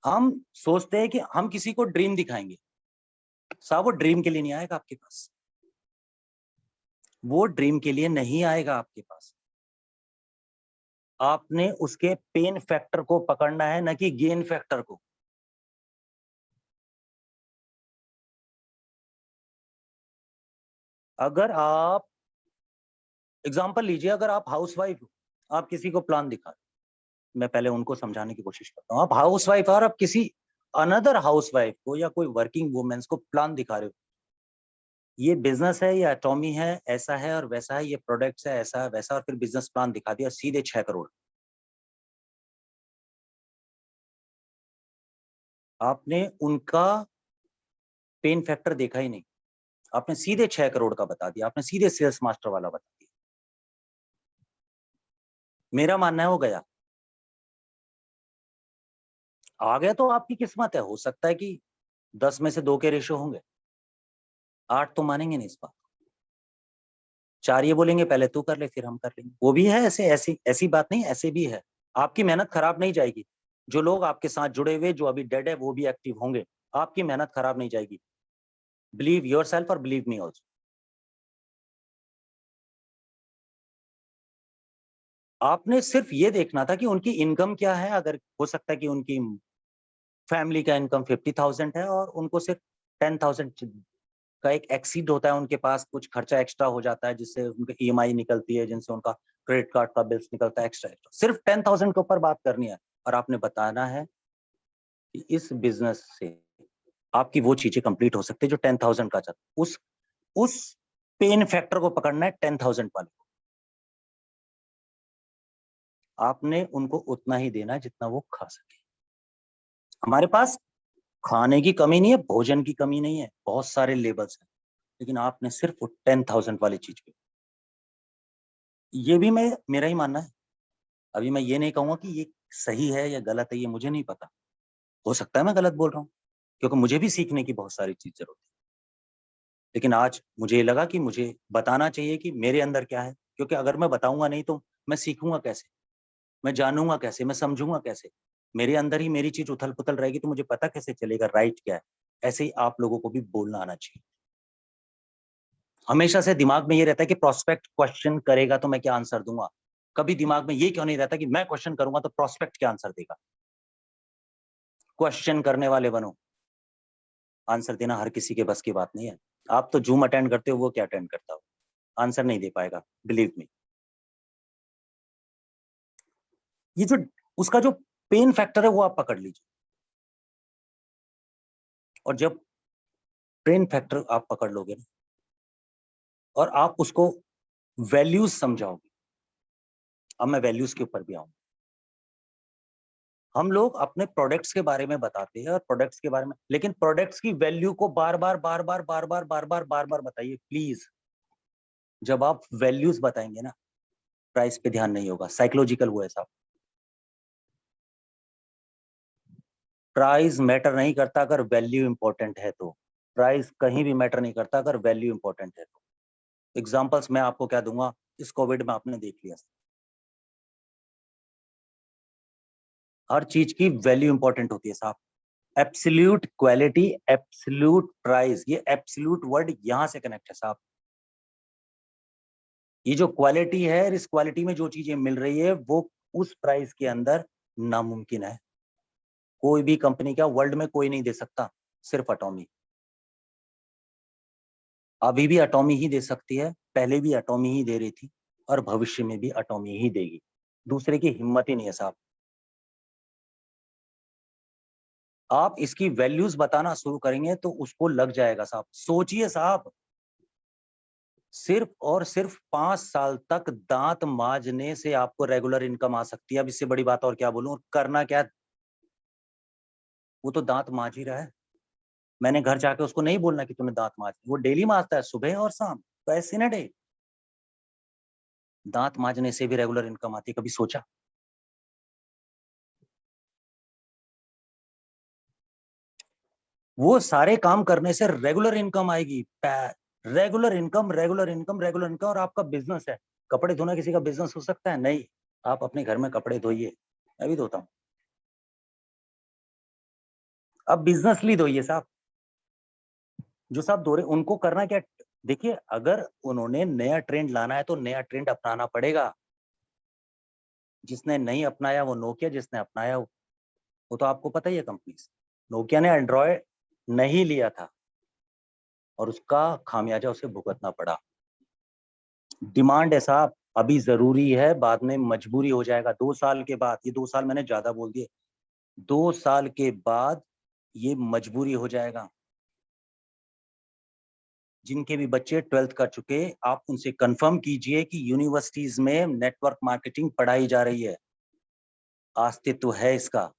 हम सोचते हैं कि हम किसी को ड्रीम दिखाएंगे, साहब वो ड्रीम के लिए नहीं आएगा आपके पास, वो ड्रीम के लिए नहीं आएगा आपके पास। आपने उसके पेन फैक्टर को पकड़ना है, न कि गेन फैक्टर को। अगर आप एग्जांपल लीजिए, अगर आप हाउसवाइफ हो, आप किसी को प्लान दिखा रहे हो, मैं पहले उनको समझाने की कोशिश करता हूँ। आप हाउसवाइफ और आप किसी अनदर हाउसवाइफ को या कोई वर्किंग वुमेन्स को प्लान दिखा रहे हो, ये बिजनेस है, ये एटॉमी है, ऐसा है और वैसा है, ये प्रोडक्ट्स है, ऐसा है वैसा, और फिर बिजनेस प्लान दिखा दिया सीधे 6 करोड़। आपने उनका पेन फैक्टर देखा ही नहीं, आपने सीधे 6 करोड़ का बता दिया, आपने सीधे सेल्स मास्टर वाला बता दिया। मेरा मानना है वो गया। आ गया तो आपकी किस्मत है, हो सकता है कि 10 में से 2 के रेशो होंगे, 8 तो मानेंगे नहीं इस बात, 4 ये बोलेंगे पहले तू कर ले फिर हम कर लेंगे। वो भी है ऐसे, ऐसी ऐसी बात नहीं, ऐसे भी है। आपकी मेहनत खराब नहीं जाएगी। जो लोग आपके साथ जुड़े हुए, जो अभी डेड है, वो भी एक्टिव होंगे। आपकी मेहनत खराब नहीं जाएगी। बिलीव योर सेल्फ और बिलीव मी ऑल्सो। आपने सिर्फ ये देखना था कि उनकी इनकम क्या है। अगर हो सकता है कि उनकी फैमिली का इनकम 50,000 है और उनको सिर्फ 10,000 का एक एक्सीड होता है, उनके पास कुछ खर्चा एक्स्ट्रा हो जाता है, जिससे उनकी ईएमआई निकलती है, जिनसे उनका क्रेडिट कार्ड का बिल्स निकलता है एक्स्ट्रा एक्स्ट्रा। सिर्फ 10,000 के ऊपर बात करनी है, और आपने बताना है कि इस बिजनेस से आपकी वो चीजें कंप्लीट हो सकती है जो 10,000 का चाहता। उस पेन फैक्टर को पकड़ना है 10,000 वाले को, आपने उनको उतना ही देना है जितना वो खा सके। हमारे पास खाने की कमी नहीं है, भोजन की कमी नहीं है, बहुत सारे लेबल्स हैं, लेकिन आपने सिर्फ 10,000 वाली चीज पे, ये भी मेरा ही मानना है। अभी मैं ये नहीं कहूंगा कि ये सही है या गलत है, ये मुझे नहीं पता, हो सकता है मैं गलत बोल रहा हूँ, क्योंकि मुझे भी सीखने की बहुत सारी चीज जरूरत है। लेकिन आज मुझे ये लगा कि मुझे बताना चाहिए कि मेरे अंदर क्या है, क्योंकि अगर मैं बताऊंगा नहीं तो मैं सीखूंगा कैसे, मैं जानूंगा कैसे, मैं समझूंगा कैसे? मेरे अंदर ही मेरी चीज उथल पुथल रहेगी तो मुझे पता कैसे चलेगा राइट क्या है? ऐसे ही आप लोगों को भी बोलना आना चाहिए। हमेशा से दिमाग में ये रहता है कि प्रोस्पेक्ट क्वेश्चन करेगा तो मैं क्या आंसर दूंगा, कभी दिमाग में ये क्यों नहीं रहता कि मैं क्वेश्चन करूंगा तो प्रोस्पेक्ट क्या आंसर देगा? क्वेश्चन करने वाले बनो, आंसर देना हर किसी के बस की बात नहीं है। आप तो जूम अटेंड करते हो, वो क्या अटेंड करता हो, आंसर नहीं दे पाएगा, बिलीव मी। ये जो उसका जो पेन फैक्टर है वो आप पकड़ लीजिए, और जब पेन फैक्टर आप पकड़ लोगे ना और आप उसको वैल्यूज समझाओगे, अब मैं वैल्यूज के ऊपर भी आऊं। हम लोग अपने प्रोडक्ट्स के बारे में बताते हैं और प्रोडक्ट्स के बारे में, लेकिन प्रोडक्ट्स की वैल्यू को बार बार बताइए प्लीज। जब आप वैल्यूज बताएंगे ना, प्राइस पे ध्यान नहीं होगा, साइकोलॉजिकल वो है साहब। प्राइस मैटर नहीं करता अगर वैल्यू इंपॉर्टेंट है तो, प्राइस कहीं भी मैटर नहीं करता अगर वैल्यू इंपॉर्टेंट है तो। एग्जांपल्स मैं आपको क्या दूंगा, इस कोविड में आपने देख लिया, हर चीज की वैल्यू इंपॉर्टेंट होती है साहब। एब्सोल्यूट क्वालिटी, एब्सोल्यूट प्राइस, ये एब्सोल्यूट वर्ड यहां से कनेक्ट है साहब। ये जो क्वालिटी है, इस क्वालिटी में जो चीजें मिल रही है वो उस प्राइस के अंदर नामुमकिन है, कोई भी कंपनी का वर्ल्ड में कोई नहीं दे सकता, सिर्फ एटॉमी। अभी भी एटॉमी ही दे सकती है, पहले भी एटॉमी ही दे रही थी और भविष्य में भी एटॉमी ही देगी, दूसरे की हिम्मत ही नहीं है साहब। आप इसकी वैल्यूज बताना शुरू करेंगे तो उसको लग जाएगा साहब। सोचिए साहब, सिर्फ और सिर्फ 5 साल तक दांत मांजने से आपको रेगुलर इनकम आ सकती है। अब इससे बड़ी बात और क्या बोलूं, करना क्या, वो तो दांत मांज ही रहा है। मैंने घर जाके उसको नहीं बोलना कि तूने दांत मांज, वो डेली मांजता है सुबह और शाम, पैसे न डे। दांत मांजने से भी रेगुलर इनकम आती है, कभी सोचा? वो सारे काम करने से रेगुलर इनकम आएगी, regular income, regular income, regular income. और आपका बिजनेस है, कपड़े धोना किसी का बिजनेस हो सकता है? नहीं। आप अपने घर में कपड़े धोइए, मैं भी धोता हूँ, अब बिजनेस ली धोइए साहब। जो साहब धो रहे उनको करना क्या, देखिए अगर उन्होंने नया ट्रेंड लाना है तो नया ट्रेंड अपनाना पड़ेगा। जिसने नहीं अपनाया वो नोकिया, जिसने अपनाया वो तो आपको पता ही है कंपनी। नोकिया ने एंड्रॉयड नहीं लिया था और उसका खामियाजा उसे भुगतना पड़ा। डिमांड है साहब, अभी जरूरी है, बाद में मजबूरी हो जाएगा। 2 साल के बाद, ये 2 साल मैंने ज्यादा बोल दिए, 2 साल के बाद ये मजबूरी हो जाएगा। जिनके भी बच्चे 12th कर चुके, आप उनसे कंफर्म कीजिए कि यूनिवर्सिटीज में नेटवर्क मार्केटिंग पढ़ाई जा रही है, अस्तित्व है इसका,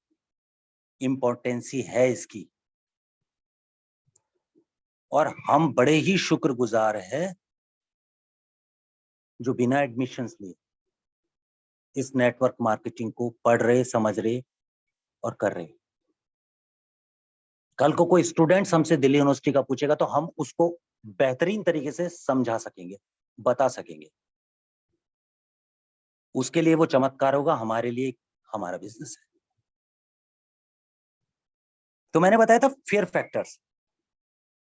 इम्पोर्टेंसी है इसकी, और हम बड़े ही शुक्रगुजार हैं जो बिना एडमिशंस लिए इस नेटवर्क मार्केटिंग को पढ़ रहे, समझ रहे और कर रहे। कल को कोई स्टूडेंट्स हमसे दिल्ली यूनिवर्सिटी का पूछेगा तो हम उसको बेहतरीन तरीके से समझा सकेंगे, बता सकेंगे। उसके लिए वो चमत्कार होगा, हमारे लिए हमारा बिजनेस है। तो मैंने बताया था फियर फैक्टर्स,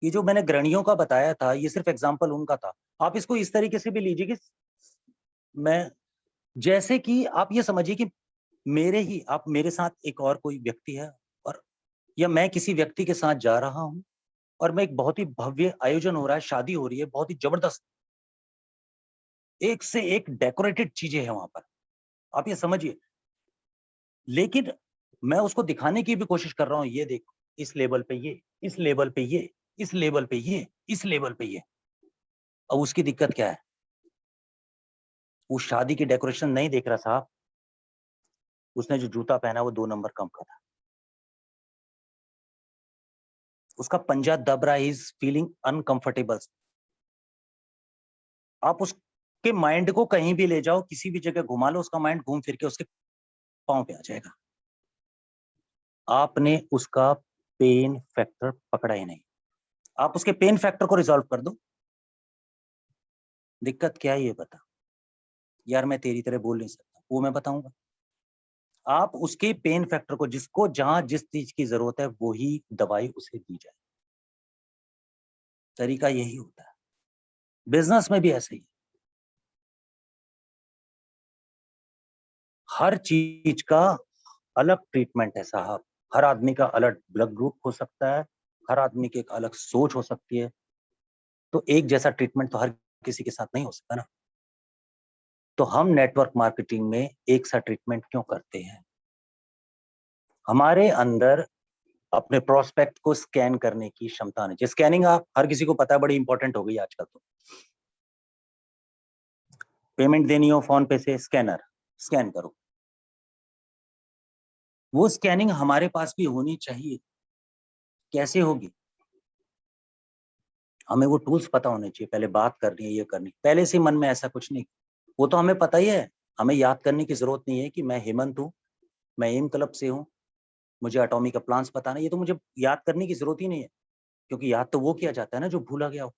ये जो मैंने गृहणियों का बताया था ये सिर्फ एग्जांपल उनका था। आप इसको इस तरीके से भी लीजिए कि मैं, जैसे कि आप ये समझिए कि आप मेरे साथ एक और कोई व्यक्ति है, और या मैं किसी व्यक्ति के साथ जा रहा हूं और मैं एक बहुत ही भव्य आयोजन हो रहा है, शादी हो रही है, बहुत ही जबरदस्त, एक से एक डेकोरेटेड चीजें हैं वहां पर, आप ये समझिए। लेकिन मैं उसको दिखाने की भी कोशिश कर रहा हूं, ये देखो इस लेवल पे ये, इस लेवल पे ये, इस लेवल पे ये, इस लेवल पे ये। अब उसकी दिक्कत क्या है, वो शादी की डेकोरेशन नहीं देख रहा साहब, उसने जो जूता पहना वो 2 नंबर कम का था, उसका पंजा दब रहा है, इज फीलिंग अनकंफर्टेबल। आप उसके माइंड को कहीं भी ले जाओ, किसी भी जगह घुमा लो, उसका माइंड घूम फिर के उसके पांव पे आ जाएगा। आपने उसका पेन फैक्टर पकड़ा ही नहीं। आप उसके पेन फैक्टर को रिजॉल्व कर दो। दिक्कत क्या है ये बता। यार मैं तेरी तरह बोल नहीं सकता, वो मैं बताऊंगा। आप उसके पेन फैक्टर को, जिसको जहां जिस चीज की जरूरत है वही दवाई उसे दी जाए। तरीका यही होता है, बिजनेस में भी ऐसे ही। हर चीज का अलग ट्रीटमेंट है साहब। हर आदमी का अलग ब्लड ग्रुप हो सकता है, हर आदमी की एक अलग सोच हो सकती है, तो एक जैसा ट्रीटमेंट तो हर किसी के साथ नहीं हो सकता ना। तो हम नेटवर्क मार्केटिंग में एक सा ट्रीटमेंट क्यों करते हैं? हमारे अंदर अपने प्रोस्पेक्ट को स्कैन करने की क्षमता नहीं चाहिए। स्कैनिंग आप हर किसी को पता है, बड़ी इंपॉर्टेंट हो गई आजकल। तो पेमेंट देनी हो फोन पे से, स्कैनर स्कैन करो। वो स्कैनिंग हमारे पास भी होनी चाहिए। कैसे होगी? हमें वो टूल्स पता होने चाहिए। पहले बात करनी है, ये करनी, पहले से मन में ऐसा कुछ नहीं, वो तो हमें पता ही है। हमें याद करने की जरूरत नहीं है कि मैं हेमंत हूँ, मैं एम क्लब से हूँ, मुझे एटॉमी का प्लान्स पता नहीं, ये तो मुझे याद करने की जरूरत ही नहीं है। क्योंकि याद तो वो किया जाता है ना जो भूला गया हो।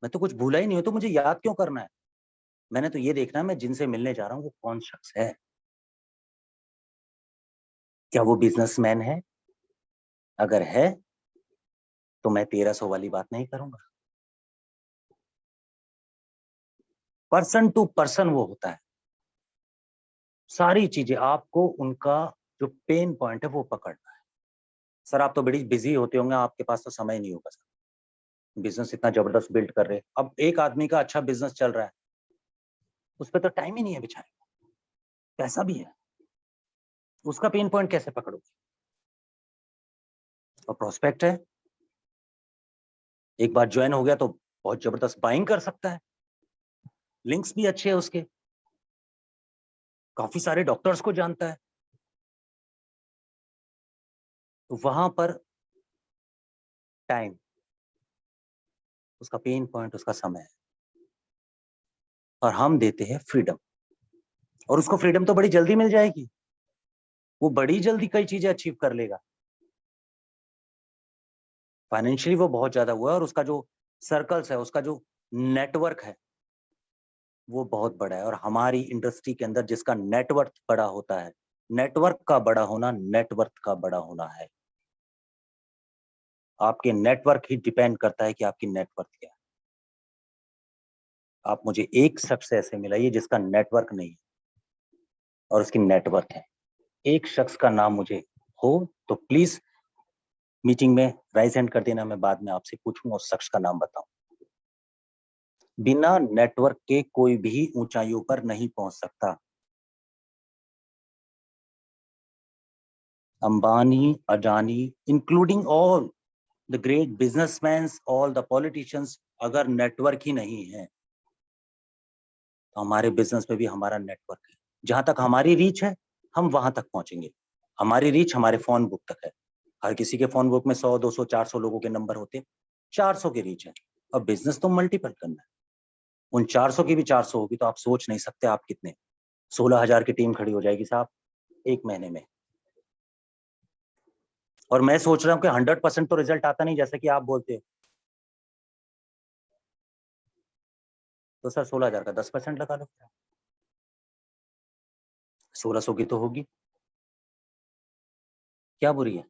मैं तो कुछ भूला ही नहीं हो, तो मुझे याद क्यों करना है? मैंने तो ये देखना है मैं जिनसे मिलने जा रहा हूँ वो कौन शख्स है। क्या वो बिजनेसमैन है? अगर है तो मैं 1300 वाली बात नहीं करूंगा। पर्सन टू पर्सन वो होता है। सारी चीजें आपको उनका जो पेन पॉइंट है वो पकड़ना है। सर आप तो बड़ी बिजी होते होंगे, आपके पास तो समय नहीं होगा सर, बिजनेस इतना जबरदस्त बिल्ड कर रहे हैं। अब एक आदमी का अच्छा बिजनेस चल रहा है, उस पर तो टाइम ही नहीं है बेचारे, पैसा भी है, उसका पेन पॉइंट कैसे पकड़ोगे? और प्रोस्पेक्ट है, एक बार ज्वाइन हो गया तो बहुत जबरदस्त बाइंग कर सकता है, लिंक्स भी अच्छे है उसके, काफी सारे डॉक्टर्स को जानता है। तो वहां पर टाइम, उसका पेन पॉइंट, उसका समय है, और हम देते हैं फ्रीडम। और उसको फ्रीडम तो बड़ी जल्दी मिल जाएगी, वो बड़ी जल्दी कई चीजें अचीव कर लेगा। फाइनेंशियली वो बहुत ज्यादा हुआ है, और उसका जो सर्कल्स है, उसका जो नेटवर्क है वो बहुत बड़ा है। और हमारी इंडस्ट्री के अंदर जिसका नेटवर्क बड़ा होता है, नेटवर्क का बड़ा होना नेटवर्क का बड़ा होना है। आपके नेटवर्क ही डिपेंड करता है कि आपकी नेटवर्क क्या है। आप मुझे एक शख्स ऐसे मिलाइए जिसका नेटवर्क नहीं है और उसकी नेटवर्क है। एक शख्स का नाम मुझे हो तो प्लीज मीटिंग में राइज हैंड कर देना, मैं बाद में आपसे पूछूंगा उस शख्स का नाम बताऊं। बिना नेटवर्क के कोई भी ऊंचाइयों पर नहीं पहुंच सकता। Ambani, Adani, including all the great businessman, all the politicians, अगर नेटवर्क ही नहीं है तो हमारे बिजनेस में भी हमारा नेटवर्क है। जहां तक हमारी रीच है हम वहां तक पहुंचेंगे। हमारी रीच हमारे फोन बुक तक है। हर किसी के फोन बुक में 100, 200, 400 लोगों के नंबर होते हैं, 400 की रीच है। अब बिजनेस तो मल्टीपल करना है, उन 400 की भी 400 होगी तो आप सोच नहीं सकते आप कितने, 16,000 की टीम खड़ी हो जाएगी साहब एक महीने में। और मैं सोच रहा हूँ कि 100% तो रिजल्ट आता नहीं जैसे कि आप बोलते हो, तो सर 16,000 का 10% लगा लो, 1600 की तो होगी। क्या बुरी है?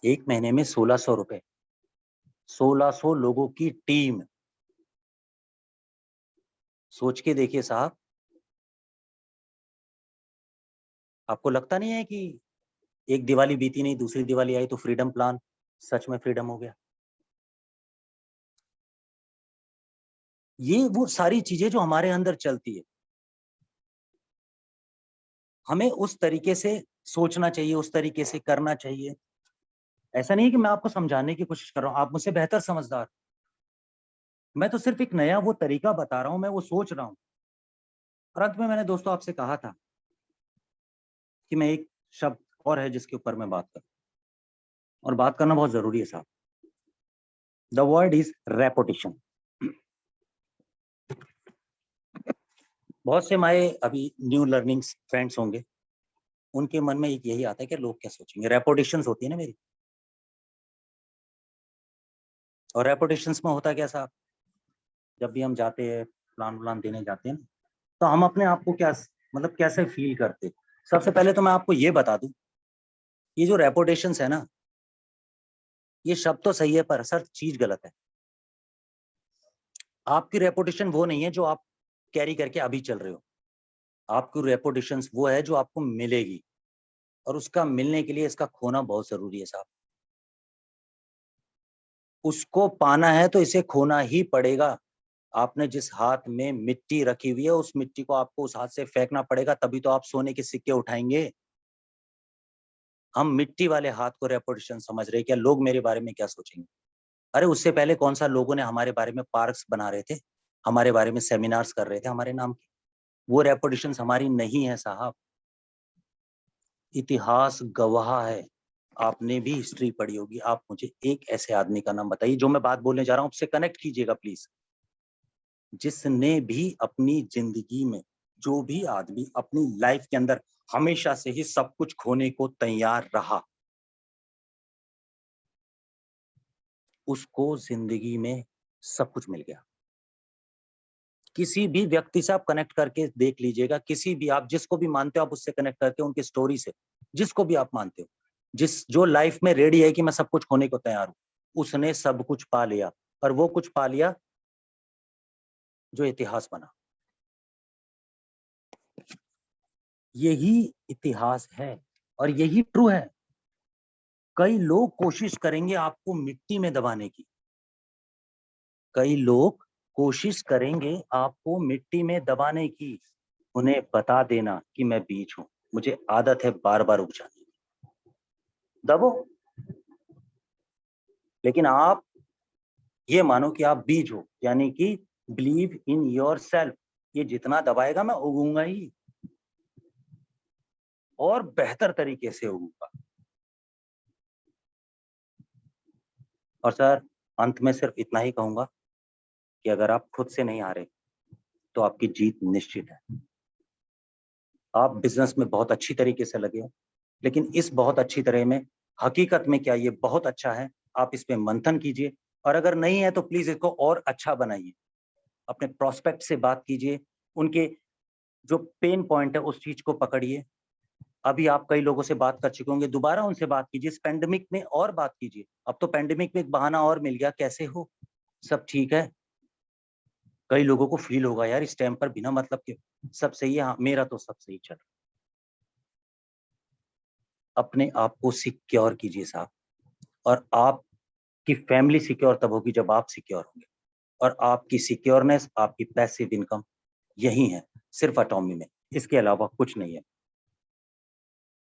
एक महीने में 1600 रुपए, 1600 लोगों की टीम। सोच के देखिए साहब, आपको लगता नहीं है कि एक दिवाली बीती नहीं दूसरी दिवाली आई तो फ्रीडम प्लान सच में फ्रीडम हो गया? ये वो सारी चीजें जो हमारे अंदर चलती है, हमें उस तरीके से सोचना चाहिए, उस तरीके से करना चाहिए। ऐसा नहीं है कि मैं आपको समझाने की कोशिश कर रहा हूँ, आप मुझसे बेहतर समझदार, मैं तो सिर्फ एक नया वो तरीका बता रहा हूं, मैं वो सोच रहा हूं। और अंत में मैंने दोस्तों आपसे कहा था कि मैं एक शब्द और है जिसके ऊपर मैं बात करूं, और बात करना बहुत जरूरी है साहब। The word is reputation. बहुत से हमारे अभी न्यू लर्निंग फ्रेंड्स होंगे, उनके मन में एक यही आता है कि लोग क्या सोचेंगे। रेपुटेशंस होती है ना मेरी, और रेपुटेशंस में होता क्या साहब, जब भी हम जाते हैं प्लान देने जाते हैं ना, तो हम अपने आप को क्या मतलब कैसे फील करते हैं। सबसे पहले तो मैं आपको ये बता दूं, ये जो रेपुटेशंस है ना, ये शब्द तो सही है पर सर चीज गलत है। आपकी रेपुटेशन वो नहीं है जो आप कैरी करके अभी चल रहे हो। आपकी रेपुटेशन वो है जो आपको मिलेगी, और उसका मिलने के लिए इसका खोना बहुत जरूरी है साहब। उसको पाना है तो इसे खोना ही पड़ेगा। आपने जिस हाथ में मिट्टी रखी हुई है, उस मिट्टी को आपको उस हाथ से फेंकना पड़ेगा, तभी तो आप सोने के सिक्के उठाएंगे। हम मिट्टी वाले हाथ को रेपुटेशन समझ रहे, क्या लोग मेरे बारे में क्या सोचेंगे। अरे उससे पहले कौन सा लोगों ने हमारे बारे में पार्क्स बना रहे थे, हमारे बारे में सेमिनार्स कर रहे थे हमारे नाम के। वो रेपुटेशन हमारी नहीं है साहब। इतिहास गवाह है, आपने भी हिस्ट्री पढ़ी होगी। आप मुझे एक ऐसे आदमी का नाम बताइए, जो मैं बात बोलने जा रहा हूं उससे कनेक्ट कीजिएगा प्लीज, जिसने भी अपनी जिंदगी में, जो भी आदमी अपनी लाइफ के अंदर हमेशा से ही सब कुछ खोने को तैयार रहा, उसको जिंदगी में सब कुछ मिल गया। किसी भी व्यक्ति से आप कनेक्ट करके देख लीजिएगा, किसी भी, आप जिसको भी मानते हो आप उससे कनेक्ट करके उनकी स्टोरी से, जिसको भी आप मानते हो, जो लाइफ में रेडी है कि मैं सब कुछ खोने को तैयार हूं, उसने सब कुछ पा लिया। और वो कुछ पा लिया जो इतिहास बना। यही इतिहास है और यही ट्रू है। कई लोग कोशिश करेंगे आपको मिट्टी में दबाने की, कई लोग कोशिश करेंगे आपको मिट्टी में दबाने की। उन्हें बता देना कि मैं बीज हूं, मुझे आदत है बार बार उग जाने की, दबो। लेकिन आप ये मानो कि आप बीज हो, यानी कि बिलीव इन योर सेल्फ। ये जितना दबाएगा मैं उगूंगा ही, और बेहतर तरीके से उगूंगा। और सर अंत में सिर्फ इतना ही कहूंगा कि अगर आप खुद से नहीं हारे तो आपकी जीत निश्चित है। आप बिजनेस में बहुत अच्छी तरीके से लगे हो, लेकिन इस बहुत अच्छी तरह में हकीकत में क्या ये बहुत अच्छा है, आप इस पे मंथन कीजिए। और अगर नहीं है तो प्लीज इसको और अच्छा बनाइए। अपने प्रोस्पेक्ट से बात कीजिए, उनके जो पेन पॉइंट है उस चीज को पकड़िए। अभी आप कई लोगों से बात कर चुके होंगे, दोबारा उनसे बात कीजिए इस पेंडेमिक में, और बात कीजिए। अब तो पेंडेमिक में एक बहाना और मिल गया, कैसे हो, सब ठीक है। कई लोगों को फील होगा यार इस टाइम पर बिना मतलब के सब सही है। हाँ, मेरा तो सब सही चल रहा है। अपने आप को सिक्योर कीजिए साहब, और आपकी फैमिली सिक्योर तब होगी जब आप सिक्योर होंगे। और आपकी सिक्योरनेस, आपकी पैसिव इनकम यही है, सिर्फ एटॉमी में, इसके अलावा कुछ नहीं है।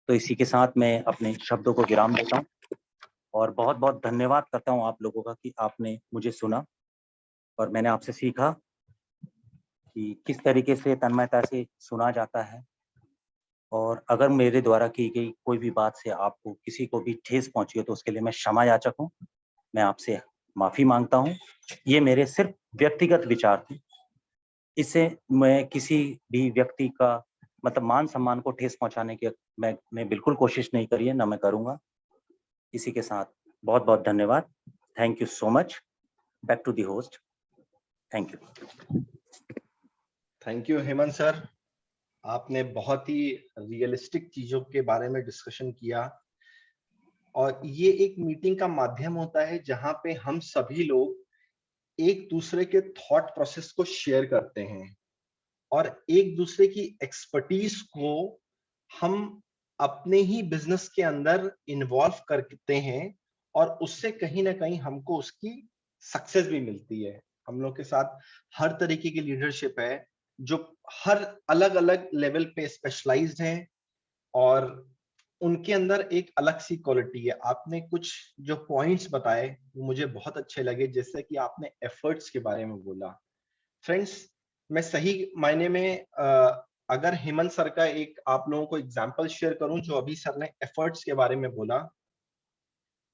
तो इसी के साथ मैं अपने शब्दों को विराम देता हूँ, और बहुत बहुत धन्यवाद करता हूँ आप लोगों का कि आपने मुझे सुना, और मैंने आपसे सीखा कि किस तरीके से तन्मयता से सुना जाता है। और अगर मेरे द्वारा की गई कोई भी बात से आपको किसी को भी ठेस पहुंची हो तो उसके लिए मैं क्षमा याचक हूँ, मैं आपसे माफी मांगता हूँ। ये मेरे सिर्फ व्यक्तिगत विचार थे, इससे मैं किसी भी व्यक्ति का मतलब मान सम्मान को ठेस पहुंचाने की मैंने बिल्कुल कोशिश नहीं करी है, ना मैं करूंगा। इसी के साथ बहुत बहुत धन्यवाद। Thank you so much. Back to the host. Thank you. Thank you Hemant sir, आपने बहुत ही रियलिस्टिक चीजों के बारे में डिस्कशन किया। और ये एक मीटिंग का माध्यम होता है जहां पे हम सभी लोग एक दूसरे के थॉट प्रोसेस को शेयर करते हैं, और एक दूसरे की एक्सपर्टीज को हम अपने ही बिजनेस के अंदर इन्वॉल्व करते हैं, और उससे कहीं ना कहीं हमको उसकी सक्सेस भी मिलती है। हम लोग के साथ हर तरीके की लीडरशिप है, जो हर अलग अलग लेवल पे स्पेशलाइज्ड है, और उनके अंदर एक अलग सी क्वालिटी है। आपने कुछ जो पॉइंट्स बताए वो मुझे बहुत अच्छे लगे, जैसे कि आपने एफर्ट्स के बारे में बोला। फ्रेंड्स, मैं सही मायने में अगर हेमंत सर का एक आप लोगों को एग्जांपल शेयर करूं, जो अभी सर ने एफर्ट्स के बारे में बोला।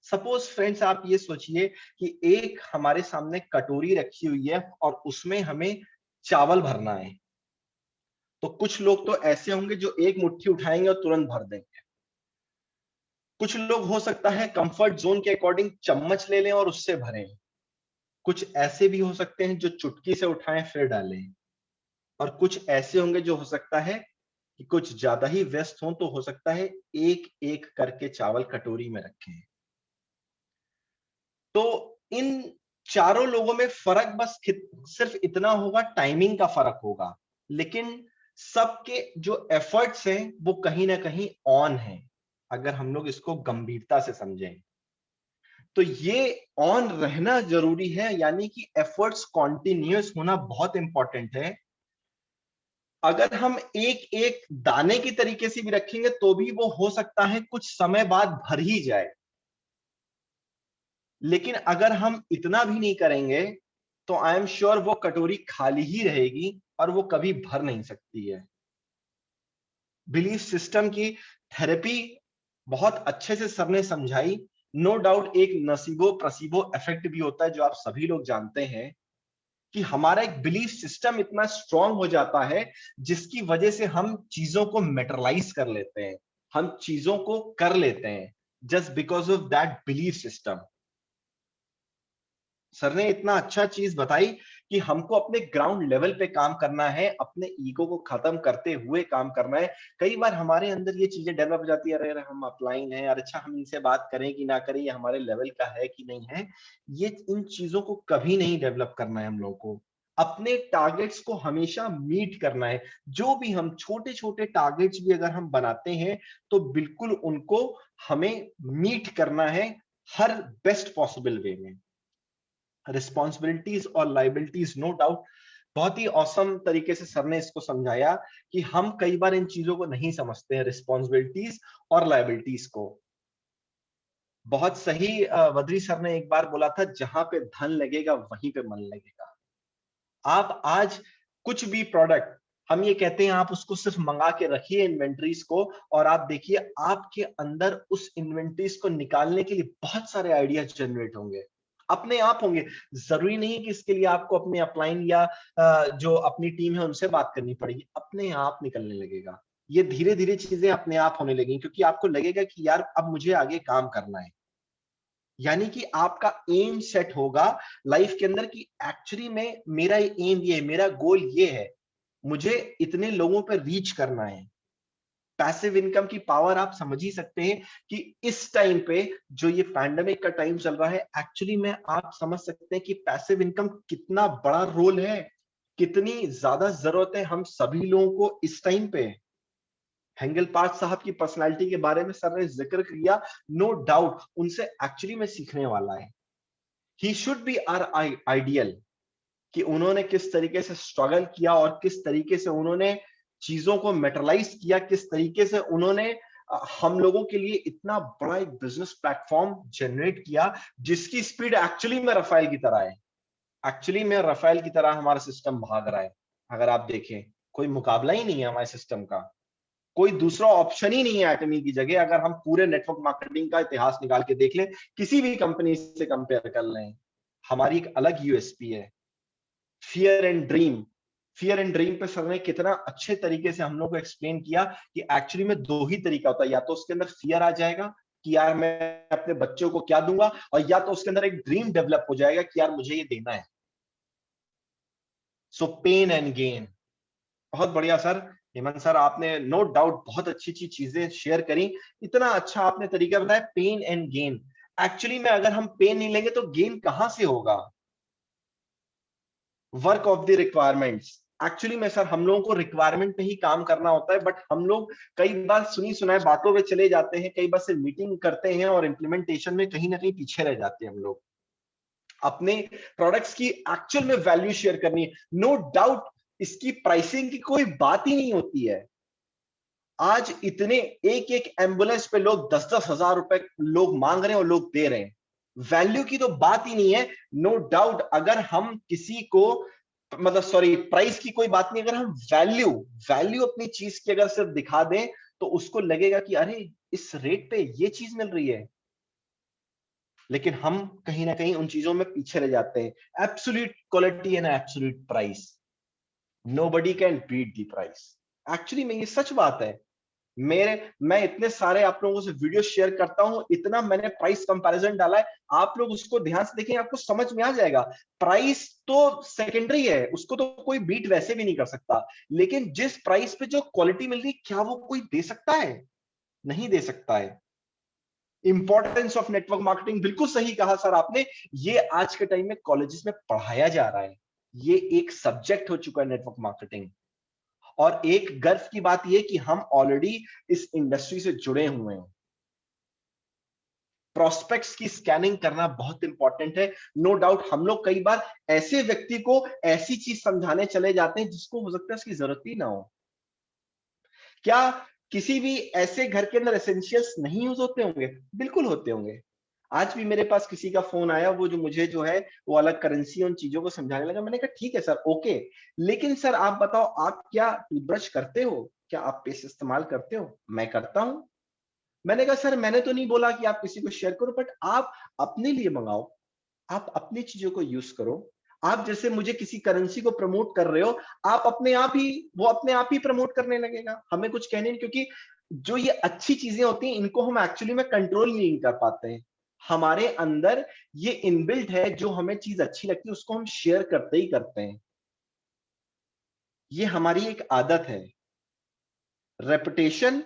सपोज फ्रेंड्स, आप ये सोचिए कि एक हमारे सामने कटोरी रखी हुई है और उसमें हमें चावल भरना है। तो कुछ लोग तो ऐसे होंगे जो एक मुट्ठी उठाएंगे और तुरंत भर देंगे। कुछ लोग हो सकता है कंफर्ट जोन के अकॉर्डिंग चम्मच ले लें और उससे भरें। कुछ ऐसे भी हो सकते हैं जो चुटकी से उठाएं फिर डालें। और कुछ ऐसे होंगे जो हो सकता है कि कुछ ज्यादा ही व्यस्त हों, तो हो सकता है एक एक करके चावल कटोरी में रखें। तो इन चारों लोगों में फर्क बस सिर्फ इतना होगा, टाइमिंग का फर्क होगा, लेकिन सबके जो एफर्ट्स हैं वो कहीं ना कहीं ऑन है, अगर हम लोग इसको गंभीरता से समझें। तो ये ऑन रहना जरूरी है, यानी कि एफर्ट्स कॉन्टिन्यूअस होना बहुत इंपॉर्टेंट है। अगर हम एक एक दाने की तरीके से भी रखेंगे तो भी वो हो सकता है कुछ समय बाद भर ही जाए, लेकिन अगर हम इतना भी नहीं करेंगे तो आई एम श्योर वो कटोरी खाली ही रहेगी और वो कभी भर नहीं सकती है। बिलीफ सिस्टम की थेरेपी बहुत अच्छे से सर ने समझाई। नो डाउट एक नसीबो प्रसीबो इफेक्ट भी होता है, जो आप सभी लोग जानते हैं, कि हमारा एक बिलीफ सिस्टम इतना स्ट्रांग हो जाता है जिसकी वजह से हम चीजों को मेटरलाइज कर लेते हैं, हम चीजों को कर लेते हैं just because of that belief system. Sir ने इतना अच्छा चीज बताई कि हमको अपने ग्राउंड लेवल पे काम करना है, अपने ईगो को खत्म करते हुए काम करना है। कई बार हमारे अंदर ये चीजें डेवलप हो जाती है, अरे हम अपलाइन है, और अच्छा हम इनसे बात करें कि ना करें, ये हमारे लेवल का है कि नहीं है। ये इन चीजों को कभी नहीं डेवलप करना है हम लोग को। अपने टारगेट्स को हमेशा मीट करना है। जो भी हम छोटे छोटे टारगेट्स भी अगर हम बनाते हैं तो बिल्कुल उनको हमें मीट करना है, हर बेस्ट पॉसिबल वे में। रिस्पॉन्सिबिलिटीज और लाइबिलिटीज, नो डाउट बहुत ही औसम तरीके से सर ने इसको समझाया कि हम कई बार इन चीजों को नहीं समझते हैं, रिस्पॉन्सिबिलिटीज और लाइबिलिटीज को। बहुत सही वद्री सर ने एक बार बोला था, जहां पे धन लगेगा वहीं पे मन लगेगा। आप आज कुछ भी प्रोडक्ट, हम ये कहते हैं आप उसको सिर्फ मंगा के रखिए इन्वेंटरीज को, और आप देखिए आपके अंदर उस इन्वेंटरीज को निकालने के लिए बहुत सारे आइडियाज जनरेट होंगे, अपने आप होंगे। जरूरी नहीं कि इसके लिए आपको अपने अपलाइन या जो अपनी टीम है उनसे बात करनी पड़ेगी, अपने आप निकलने लगेगा। ये धीरे धीरे चीजें अपने आप होने लगेंगी, क्योंकि आपको लगेगा कि यार अब मुझे आगे काम करना है। यानी कि आपका एम सेट होगा लाइफ के अंदर कि एक्चुअली में मेरा एम ये है, मेरा गोल ये है, मुझे इतने लोगों पर रीच करना है। पैसिव इनकम की पावर आप समझ ही सकते हैं कि इस टाइम पे जो ये पैंडेमिक का टाइम चल रहा है, एक्चुअली में आप समझ सकते हैं कि पैसिव इनकम कितना बड़ा रोल है, कितनी ज्यादा जरूरत है हम सभी लोगों को इस टाइम पे। हेंगल पार्क साहब की पर्सनालिटी के बारे में सर ने जिक्र किया, नो डाउट उनसे एक्चुअली में सीखने वाला है। He should be our ideal, कि उन्होंने किस तरीके से स्ट्रगल किया और किस तरीके से उन्होंने चीजों को मेटरलाइज किया, किस तरीके से उन्होंने हम लोगों के लिए इतना बड़ा एक बिजनेस प्लेटफॉर्म जनरेट किया, जिसकी स्पीड एक्चुअली में रफाइल की तरह है। एक्चुअली में रफाइल की तरह हमारा सिस्टम भाग रहा है। अगर आप देखें, कोई मुकाबला ही नहीं है हमारे सिस्टम का, कोई दूसरा ऑप्शन ही नहीं है एटमी की जगह। अगर हम पूरे नेटवर्क मार्केटिंग का इतिहास निकाल के देख लें, किसी भी कंपनी से कंपेयर कर लें, हमारी एक अलग यूएसपी है, fear and dream. Fear and dream पे सर ने कितना अच्छे तरीके से हम लोग को एक्सप्लेन किया कि एक्चुअली में दो ही तरीका होता है, या तो उसके अंदर फियर आ जाएगा कि यार मैं अपने बच्चों को क्या दूंगा, और या तो उसके अंदर एक ड्रीम डेवलप हो जाएगा कि यार मुझे ये देना है। सो पेन एंड गेन। बहुत बढ़िया सर। हेमंत सर, आपने नो डाउट बहुत अच्छी अच्छी चीजें शेयर करी, इतना अच्छा आपने तरीका बताया, पेन एंड गेन। एक्चुअली में अगर हम पेन नहीं लेंगे तो गेन कहां से होगा? Work of the requirements. Actually में सर हम लोगों को रिक्वायरमेंट पे ही काम करना होता है, बट हम लोग कई बार सुनी सुनाए बातों में चले जाते हैं, कई बार से मीटिंग करते हैं और इम्प्लीमेंटेशन में कहीं ना कहीं पीछे रह जाते हैं हम लोग। अपने प्रोडक्ट्स की एक्चुअल में वैल्यू शेयर करनी है, नो डाउट इसकी प्राइसिंग की कोई बात ही नहीं होती है। आज इतने एक एक एम्बुलेंस पे लोग 10-10 हजार रुपए लोग मांग रहे हैं और लोग दे रहे हैं। वैल्यू की तो बात ही नहीं है। नो डाउट, अगर हम किसी को, मतलब सॉरी, प्राइस की कोई बात नहीं, अगर हम वैल्यू वैल्यू अपनी चीज की अगर सिर्फ दिखा दें तो उसको लगेगा कि अरे इस रेट पे ये चीज मिल रही है। लेकिन हम कहीं ना कहीं उन चीजों में पीछे रह जाते हैं। Absolute quality and absolute price, nobody can beat the price. Actually में ये सच बात है। मैं इतने सारे आप लोगों से वीडियो शेयर करता हूं, इतना मैंने प्राइस कंपैरिजन डाला है, आप लोग उसको ध्यान से देखें, आपको समझ में आ जाएगा। प्राइस तो सेकेंडरी है, उसको तो कोई बीट वैसे भी नहीं कर सकता, लेकिन जिस प्राइस पे जो क्वालिटी मिल रही है, क्या वो कोई दे सकता है? नहीं दे सकता है। इंपॉर्टेंस ऑफ नेटवर्क मार्केटिंग, बिल्कुल सही कहा सर आपने। ये आज के टाइम में कॉलेजेस में पढ़ाया जा रहा है, ये एक सब्जेक्ट हो चुका है नेटवर्क मार्केटिंग। और एक गर्व की बात यह कि हम ऑलरेडी इस इंडस्ट्री से जुड़े हुए हैं। प्रोस्पेक्ट्स की स्कैनिंग करना बहुत इंपॉर्टेंट है। नो डाउट हम लोग कई बार ऐसे व्यक्ति को ऐसी चीज समझाने चले जाते हैं जिसको हो सकता है उसकी जरूरत ही ना हो। क्या किसी भी ऐसे घर के अंदर एसेंशियल्स नहीं यूज होते होंगे? बिल्कुल होते होंगे। आज भी मेरे पास किसी का फोन आया, वो जो मुझे जो है वो अलग करेंसी उन चीजों को समझाने लगा। मैंने कहा ठीक है सर, ओके, लेकिन सर आप बताओ, आप क्या टूथब्रश करते हो? क्या आप पेस्ट इस्तेमाल करते हो? मैं करता हूं। मैंने कहा सर मैंने तो नहीं बोला कि आप किसी को शेयर करो, बट आप अपने लिए मंगाओ, आप अपनी चीजों को यूज करो। आप जैसे मुझे किसी करेंसी को प्रमोट कर रहे हो, आप अपने आप ही, वो अपने आप ही प्रमोट करने लगेगा, हमें कुछ कहने नहीं। क्योंकि जो ये अच्छी चीजें होती हैं, इनको हम एक्चुअली में कंट्रोल नहीं कर पाते हैं। हमारे अंदर ये इनबिल्ट है, जो हमें चीज अच्छी लगती है उसको हम शेयर करते ही करते हैं। ये हमारी एक आदत है। रेपुटेशन,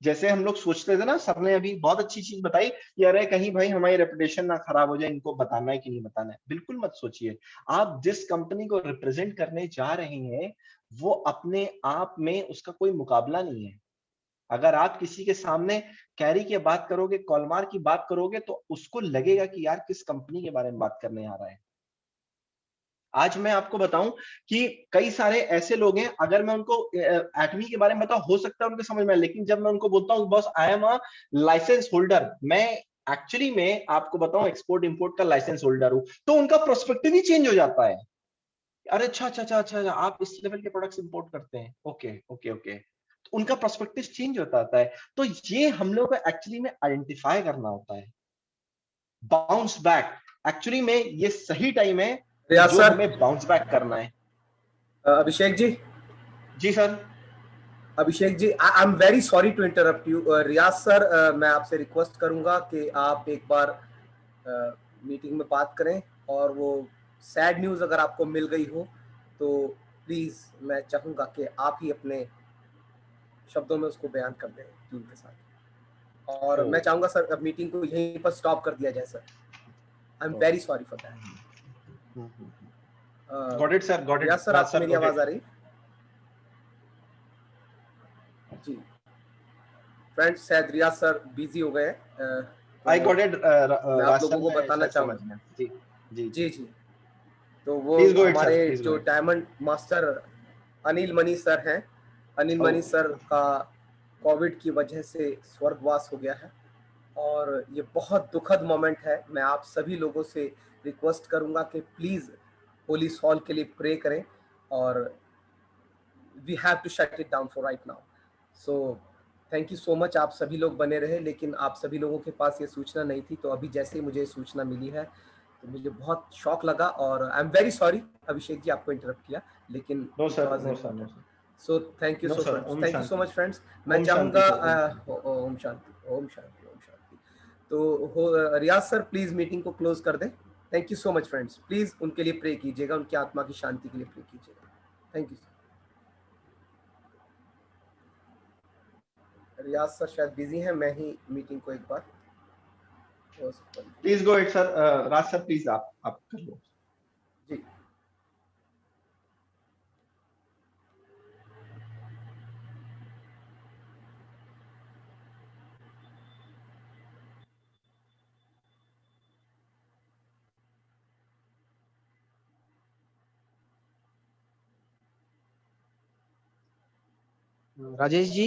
जैसे हम लोग सोचते थे ना, सबने अभी बहुत अच्छी चीज बताई कि अरे कहीं भाई हमारी रेपुटेशन ना खराब हो जाए, इनको बताना है कि नहीं बताना है। बिल्कुल मत सोचिए। आप जिस कंपनी को रिप्रेजेंट करने जा रहे हैं, वो अपने आप में उसका कोई मुकाबला नहीं है। अगर आप किसी के सामने कैरी की बात करोगे, कॉलमार की बात करोगे, तो उसको लगेगा कि यार किस कंपनी के बारे में बात करने आ रहा है। आज मैं आपको बताऊं कि कई सारे ऐसे लोग हैं, अगर मैं उनको एटमी के बारे में बताऊं, हो सकता है उनके समझ में आए, लेकिन जब मैं उनको बोलता हूं boss I am a licence holder, मैं एक्चुअली में आपको बताऊं एक्सपोर्ट इंपोर्ट का लाइसेंस होल्डर हूं, तो उनका प्रोस्पेक्टिव ही चेंज हो जाता है। अरे अच्छा अच्छा अच्छा अच्छा, आप इस लेवल के प्रोडक्ट्स इंपोर्ट करते हैं, ओके ओके ओके, तो उनका प्रोस्पेक्टिव चेंज होता आता है। तो ये हम लोग को एक्चुअली में आइडेंटिफाई करना होता है। बाउंस बैक, एक्चुअली में ये सही टाइम है कि रियाज जो सर, हमें बाउंस बैक करना है। अभिषेक जी, जी sir. Abhishek ji, I am very sorry to interrupt you. Riyaz sir, मैं आपसे रिक्वेस्ट करूंगा कि आप एक बार मीटिंग में बात करें, और वो सैड न्यूज़ अगर आपको मिल गई हो तो प्लीज़ मैं चाहूँगा कि आप ही अपने शब्दों में उसको बयान कर दें टीम के साथ। और मैं चाहूँगा सर अब मीटिंग को यहीं पर स्टॉप कर दिया जाए sir. I am very sorry for that. Got it sir, got Riyaz it, sir, Raj आपको सर, मेरी गॉट आवाज़ इट। आ रही? जी फ्रेंड्स, शायद रियाज सर बिजी हो गए हैं। आई गॉट इट मैं आप राज सर, लोगों को मैं बताना सर समझ चाहूँगा। गया। जी जी जी जी, जी, तो वो प्लीज गो इट सर, हमारे प्लीज गो जो it. Diamond master Anil money sir हैं, अनिल मनी सर का कोविड की वजह से स्वर्गवास हो गया है, और ये बहुत दुखद मोमेंट है। मैं आप सभी लोगों से रिक्वेस्ट करूंगा कि प्लीज़ पुलिस हॉल के लिए प्रे करें, और we have to shut it down for right now. So thank you so much, आप सभी लोग बने रहे, लेकिन आप सभी लोगों के पास ये सूचना नहीं थी, तो अभी जैसे ही मुझे सूचना मिली है तो मुझे बहुत शॉक लगा, और I am very sorry Abhishek ji आपको इंटरप्ट किया, लेकिन no it sir, was no sir, no important. Sir, so thank you no so sir. Much, ओम थैंक यू सो शांति, मच फ्रेंड्स। मैं ओम शांति चाहूँगा सर, ओम शांति। ओम शांति, ओम शांति, ओम शांति। तो रियाज सर प्लीज मीटिंग को क्लोज कर दें। Thank you so much friends, please उनके लिए प्रे कीजिएगा, उनकी आत्मा की शांति के लिए प्रे कीजिएगा। Thank you sir. Riyaz sir शायद बिजी हैं, मैं ही मीटिंग को एक बार please go it sir, Raj sir please आप कर लो। जी। राजेश जी।